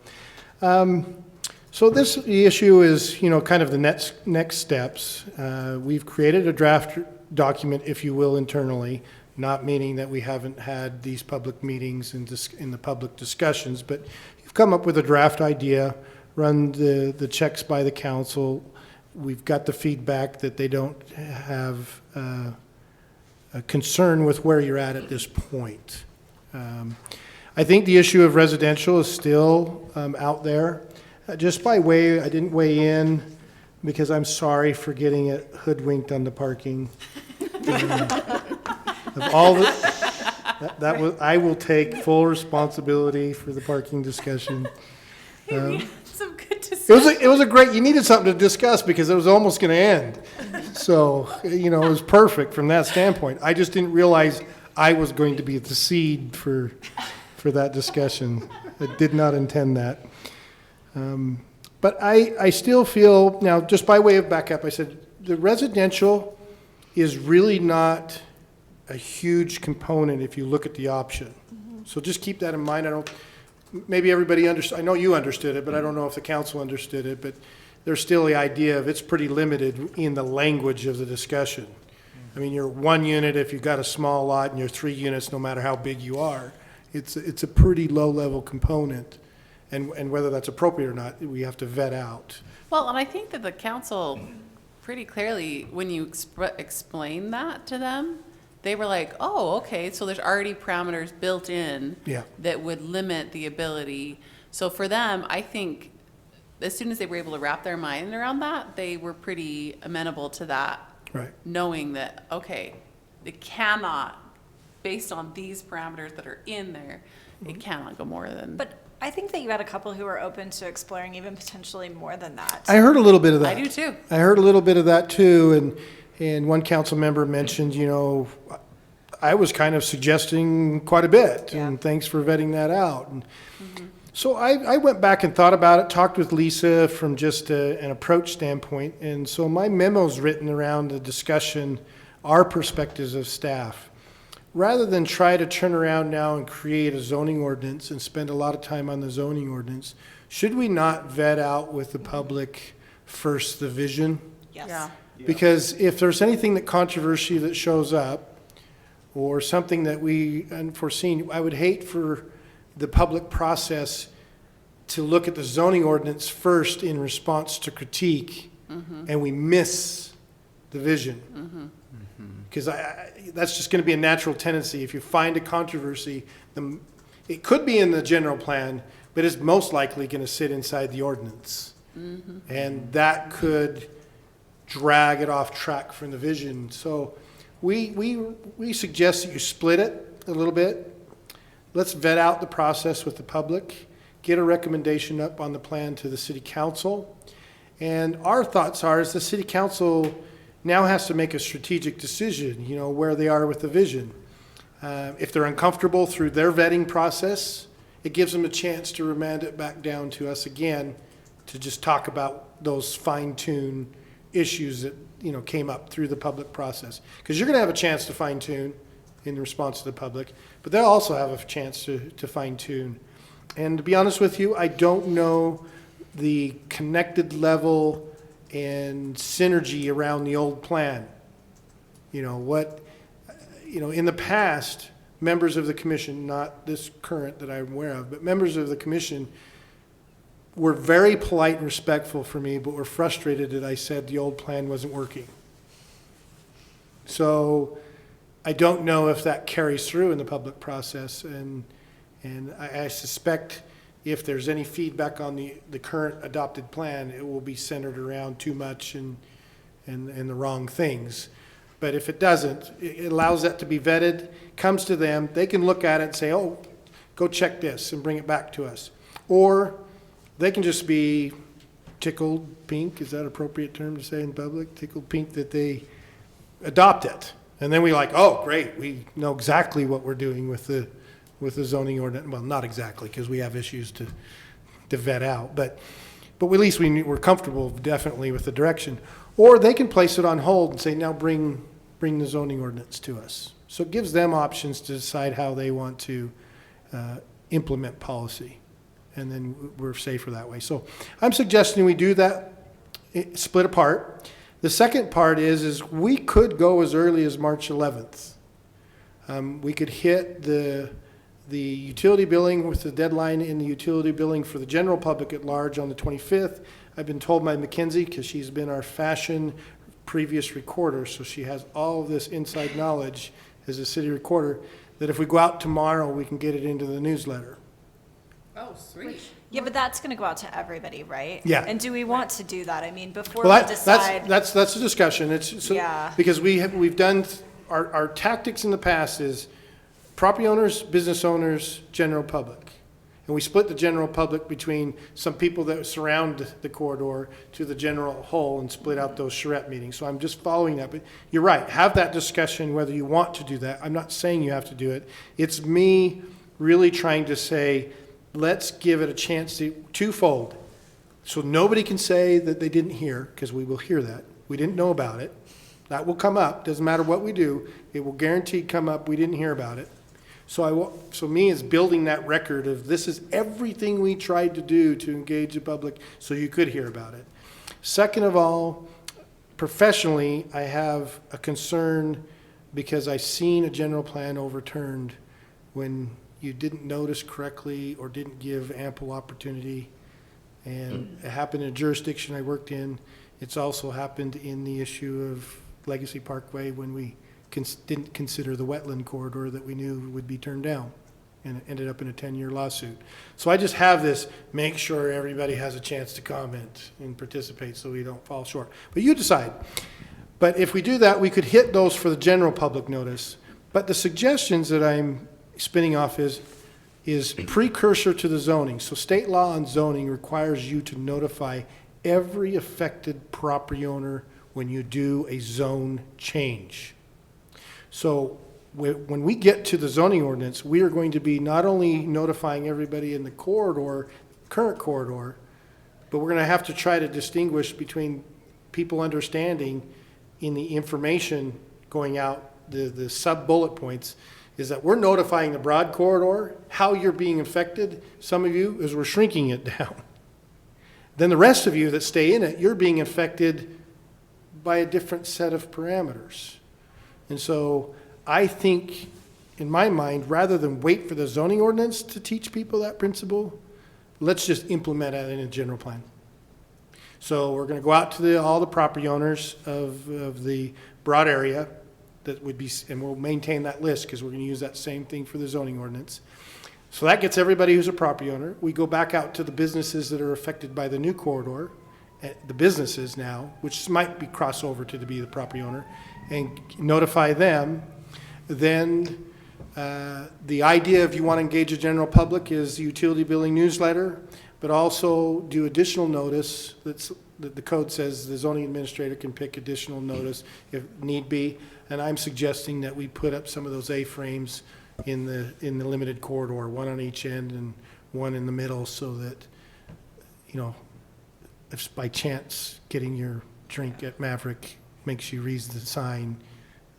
So the issue is, kind of the next steps. We've created a draft document, if you will, internally, not meaning that we haven't had these public meetings and in the public discussions, but you've come up with a draft idea, run the checks by the council. We've got the feedback that they don't have a concern with where you're at this point. I think the issue of residential is still out there. Just by way, I didn't weigh in because I'm sorry for getting it hoodwinked on the parking. Of all that was, I will take full responsibility for the parking discussion. Some good discussion. It was a great, you needed something to discuss because it was almost going to end. So, it was perfect from that standpoint. I just didn't realize I was going to be the seed for that discussion. I did not intend that. But I still feel, now just by way of backup, I said the residential is really not a huge component if you look at the option. So just keep that in mind. Maybe everybody understood, I know you understood it, but I don't know if the council understood it, but there's still the idea of it's pretty limited in the language of the discussion. I mean, you're 1 unit if you've got a small lot, and you're 3 units no matter how big you are. It's a pretty low-level component, and whether that's appropriate or not, we have to vet out. Well, and I think that the council pretty clearly, when you explain that to them, they were like, oh, okay, so there's already parameters built in Yeah. that would limit the ability. So for them, I think as soon as they were able to wrap their mind around that, they were pretty amenable to that, Right. knowing that, okay, it cannot, based on these parameters that are in there, it cannot go more than. But I think that you had a couple who were open to exploring even potentially more than that. I heard a little bit of that. I do too. I heard a little bit of that too, and one council member mentioned, I was kind of suggesting quite a bit, and thanks for vetting that out. And so I went back and thought about it, talked with Lisa from just an approach standpoint, and so my memo's written around the discussion, our perspectives of staff. Rather than try to turn around now and create a zoning ordinance and spend a lot of time on the zoning ordinance, should we not vet out with the public first the vision? Yes. Yeah. Because if there's anything that controversy that shows up, or something that we unforeseen, I would hate for the public process to look at the zoning ordinance first in response to critique, and we miss the vision. Because that's just going to be a natural tendency. If you find a controversy, it could be in the general plan, but it's most likely going to sit inside the ordinance. And that could drag it off track from the vision. So we suggest that you split it a little bit. Let's vet out the process with the public, get a recommendation up on the plan to the city council. And our thoughts are, is the city council now has to make a strategic decision, where they are with the vision. If they're uncomfortable through their vetting process, it gives them a chance to remand it back down to us again to just talk about those fine-tune issues that, you know, came up through the public process. Because you're going to have a chance to fine-tune in response to the public, but they'll also have a chance to fine-tune. And to be honest with you, I don't know the connected level and synergy around the old plan. You know, in the past, members of the commission, not this current that I'm aware of, but members of the commission were very polite and respectful for me, but were frustrated that I said the old plan wasn't working. So I don't know if that carries through in the public process, and I suspect if there's any feedback on the current adopted plan, it will be centered around too much and the wrong things. But if it doesn't, it allows that to be vetted, comes to them, they can look at it and say, oh, go check this and bring it back to us. Or they can just be tickled pink, is that an appropriate term to say in public? Tickled pink that they adopt it. And then we're like, oh, great, we know exactly what we're doing with the zoning ordinance. Well, not exactly, because we have issues to vet out. But at least we're comfortable definitely with the direction. Or they can place it on hold and say, now bring the zoning ordinance to us. So it gives them options to decide how they want to implement policy. And then we're safer that way. So I'm suggesting we do that, split apart. The second part is we could go as early as March 11th. We could hit the utility billing with the deadline in the utility billing for the general public at large on the 25th. I've been told by McKenzie, because she's been our fashion previous recorder, so she has all of this inside knowledge as a city recorder, that if we go out tomorrow, we can get it into the newsletter. Oh, sweet. Yeah, but that's gonna go out to everybody, right? Yeah. And do we want to do that? I mean, before Well, we that's decide. a discussion. It's so, Yeah. because we've done our tactics in the past is property owners, business owners, general public. And we split the general public between some people that surround the corridor to the general whole and split out those charrette meetings. So I'm just following that. But you're right, have that discussion whether you want to do that. I'm not saying you have to do it. It's me really trying to say, let's give it a chance to twofold. So nobody can say that they didn't hear, because we will hear that. We didn't know about it. That will come up. Doesn't matter what we do. It will guaranteed come up. We didn't hear about it. So me is building that record of this is everything we tried to do to engage the public so you could hear about it. Second of all, professionally, I have a concern because I've seen a general plan overturned when you didn't notice correctly or didn't give ample opportunity. And it happened in a jurisdiction I worked in. It's also happened in the issue of Legacy Parkway when we didn't consider the wetland corridor that we knew would be turned down, and it ended up in a 10-year lawsuit. So I just have this, make sure everybody has a chance to comment and participate so we don't fall short. But you decide. But if we do that, we could hit those for the general public notice. But the suggestions that I'm spinning off is precursor to the zoning. So state law on zoning requires you to notify every affected property owner when you do a zone change. So when we get to the zoning ordinance, we are going to be not only notifying everybody in the corridor, current corridor, but we're going to have to try to distinguish between people understanding in the information going out, the sub-bullet points, is that we're notifying the broad corridor how you're being affected. Some of you, as we're shrinking it down. Then the rest of you that stay in it, you're being affected by a different set of parameters. And so I think, in my mind, rather than wait for the zoning ordinance to teach people that principle, let's just implement it in a general plan. So we're going to go out to all the property owners of the broad area that would be, and we'll maintain that list because we're going to use that same thing for the zoning ordinance. So that gets everybody who's a property owner. We go back out to the businesses that are affected by the new corridor, the businesses now, which might be crossover to be the property owner, and notify them. Then the idea if you want to engage the general public is the utility billing newsletter, but also do additional notice that the code says the zoning administrator can pick additional notice if need be. And I'm suggesting that we put up some of those A-frames in the limited corridor, one on each end and one in the middle, so that, if by chance getting your drink at Maverick makes you read the sign,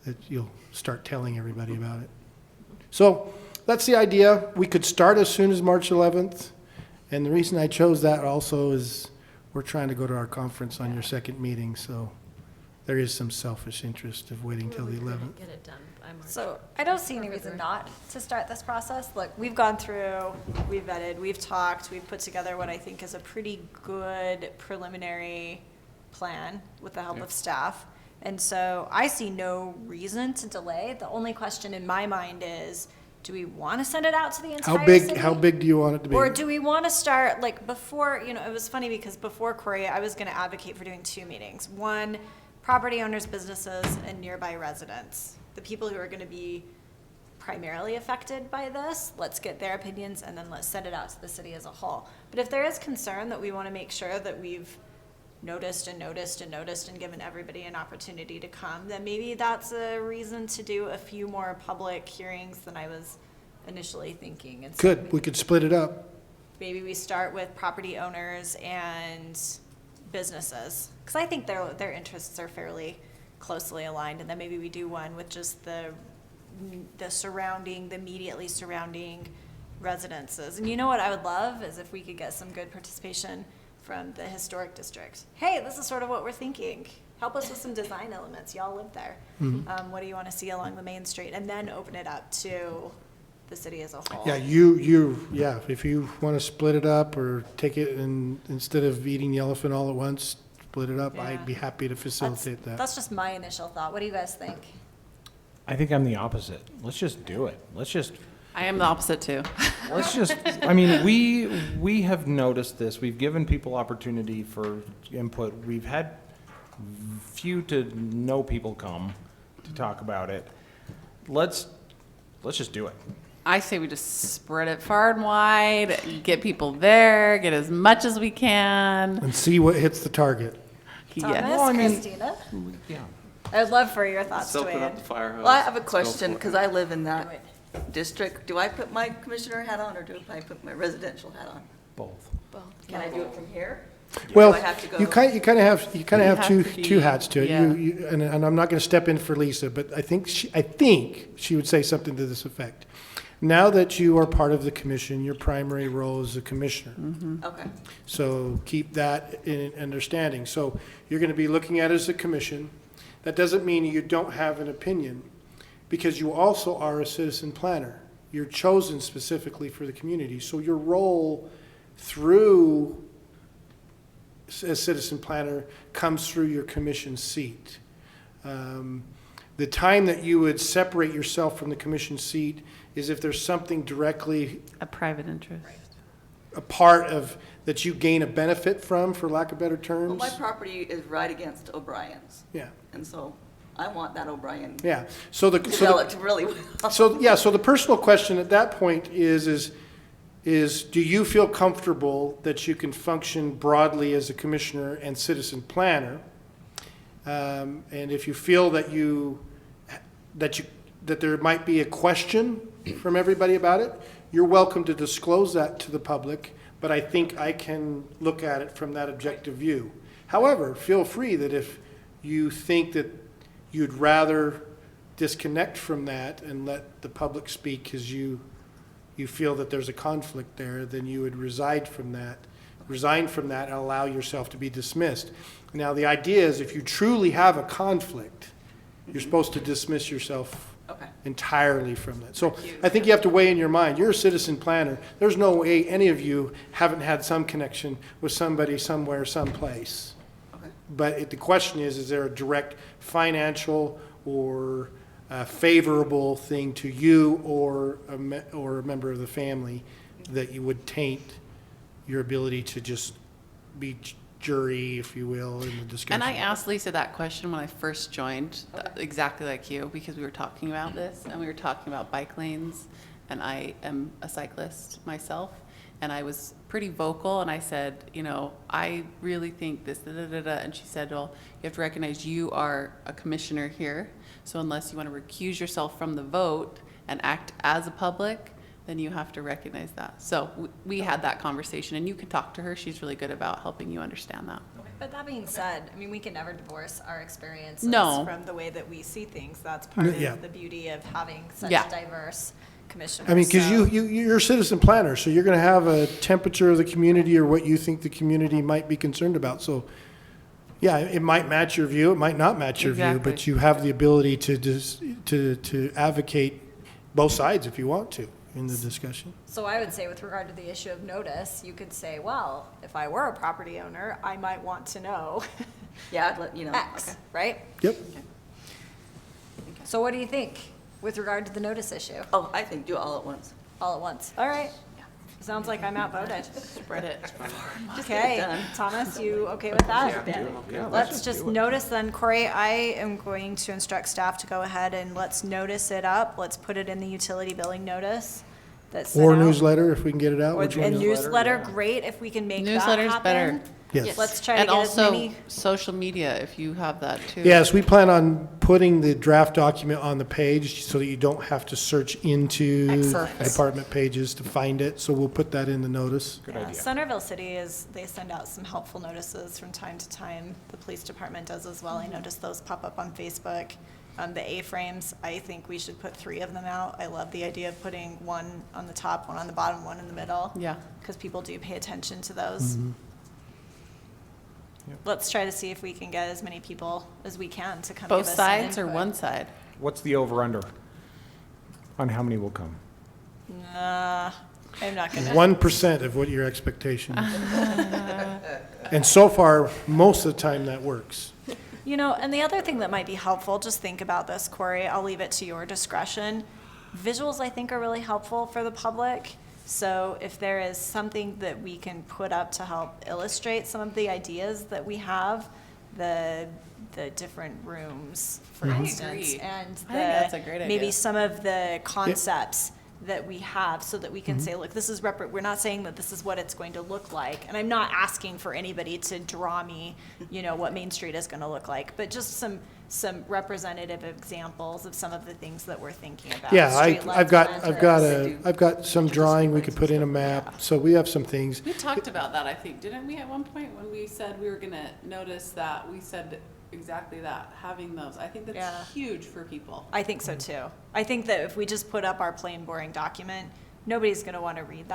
that you'll start telling everybody about it. So that's the idea. We could start as soon as March 11th. And the reason I chose that also is we're trying to go to our conference on your second meeting, so there is some selfish interest of waiting till the 11th. Get it done by March. So I don't see any reason not to start this process. Look, we've gone through, we've vetted, we've talked, we've put together what I think is a pretty good preliminary plan with the help of staff. And so I see no reason to delay. The only question in my mind is, do we want to send it out to the entire city? How big do you want it to be? Or do we want to start, like, before, you know, it was funny because before Corey, I was going to advocate for doing 2 meetings. One, property owners, businesses, and nearby residents. The people who are going to be primarily affected by this, let's get their opinions and then let's send it out to the city as a whole. But if there is concern that we want to make sure that we've noticed and given everybody an opportunity to come, then maybe that's a reason to do a few more public hearings than I was initially thinking. And so Good, we could split it up. maybe we start with property owners and businesses, because I think their interests are fairly closely aligned, and then maybe we do one with just the immediately surrounding residences. And you know what I would love is if we could get some good participation from the historic district. Hey, this is sort of what we're thinking. Help us with some design elements. Y'all live there. What do you want to see along the main street? And then open it up to the city as a whole. Yeah, yeah, if you want to split it up or take it and instead of eating the elephant all at once, split it up, I'd be happy to facilitate that. That's just my initial thought. What do you guys think? I think I'm the opposite. Let's just do it. I am the opposite too. I mean, we have noticed this. We've given people opportunity for input. We've had few to no people come to talk about it. Let's just do it. I say we just spread it far and wide, get people there, get as much as we can. And see what hits the target. Thomas, Yes. Christina? Yeah. I would love for your thoughts Let's to open weigh up in. the fire hose. Well, I have a Let's go question, for it. because I live in that district. Do I put my commissioner hat on, or do I put my residential hat on? Both. Can I do it from here? Or Well, do I have to go? you kind of have have two to be- two hats to it. yeah. And I'm not going to step in for Lisa, but I think she would say something to this effect. Now that you are part of the commission, your primary role is a commissioner. Okay, So keep that in understanding. So you're going to be looking at it as a commission. That doesn't mean you don't have an opinion, because you also are a citizen planner. You're chosen specifically for the community. So your role through as citizen planner comes through your commission seat. The time that you would separate yourself from the commission seat is if there's something directly A private interest. a part of, that you gain a benefit from, for lack of better well, terms. my property is right against O'Brien's, Yeah, and so I want that O'Brien yeah. So the, developed really well. so the personal question at that point is do you feel comfortable that you can function broadly as a commissioner and citizen planner? And if you feel that there might be a question from everybody about it, you're welcome to disclose that to the public, but I think I can look at it from that objective view. However, feel free that if you think that you'd rather disconnect from that and let the public speak because you feel that there's a conflict there, then you would resign from that and allow yourself to be dismissed. Now, the idea is if you truly have a conflict, you're supposed to dismiss yourself Okay. entirely from that. So I think you have to weigh in your mind. You're a citizen planner. There's no way any of you haven't had some connection with somebody somewhere, someplace. Okay. But the question is there a direct financial or favorable thing to you or a member of the family that you would taint your ability to just be jury, if you will, in the discussion? And I asked Lisa that question when I first joined, exactly like you, because we were talking about this, and we were talking about bike lanes, and I am a cyclist myself, and I was pretty vocal, and I said, you know, I really think this, and she said, well, you have to recognize you are a commissioner here, so unless you want to recuse yourself from the vote and act as a public, then you have to recognize that. So we had that conversation, and you can talk to her. She's really good about helping you understand that. But that being said, I mean, we can never divorce our experiences No. from the way that we see things. That's part Yeah. of the beauty of having such Yeah. diverse commissioners. I mean, because So- you're a citizen planner, so you're going to have a temperature of the community or what you think the community might be concerned about. So, yeah, it might match your view, it might not match your view, Exactly. but you have the ability to advocate both sides if you want to in the discussion. So I would say with regard to the issue of notice, you could say, well, if I were a property owner, I might want to know Yeah, I'd let, you know. X, okay. right? Yep. So what do you think with regard to the notice issue? Oh, I think do it all at once. All at once. All right. Sounds like I'm outvoted. Spread it. Okay, done. Thomas, you okay with that? Yeah, Let's just notice then, Corey, I am going to instruct staff to go ahead and let's notice it up. Let's put it in the utility billing notice that's sent Or out. newsletter, if we can get it out. Or which a one? newsletter, great, if we can make that Newsletter's happen. better. Yes. Let's try to And get as also many. social media, if you have that too. Yes, we plan on putting the draft document on the page so that you don't have to search into Excellent. department pages to find it. So we'll put that in the notice. Good Yeah, idea. Centerville City they send out some helpful notices from time to time. The police department does as well. I noticed those pop up on Facebook. The A-frames, I think we should put 3 of them out. I love the idea of putting one on the top, one on the bottom, one in the middle. Yeah. Because people do pay attention to those. Let's try to see if we can get as many people as we can to come give Both us some sides or input. one side? What's the over-under on how many will come? Nah, I'm not gonna. 1% of what your expectation is. And so far, most of the time that works. You know, and the other thing that might be helpful, just think about this, Corey, I'll leave it to your discretion. Visuals, I think, are really helpful for the public. So if there is something that we can put up to help illustrate some of the ideas that we have, the different rooms, for instance, agree. and I think that's a great maybe idea. some of the concepts that we have so that we can say, look, this is we're not saying that this is what it's going to look like. And I'm not asking for anybody to draw me, what Main Street is going to look like, but just some representative examples of some of the things that we're thinking about. Yeah, Street lights, lanterns. I've got some drawing we could put in a map. So we have some things. We talked about that, I think, didn't we, at one point when we said we were gonna notice that? We said exactly that, having those. I think Yeah. that's huge for people. I think so too. I think that if we just put up our plain boring document, nobody's going to want to read that.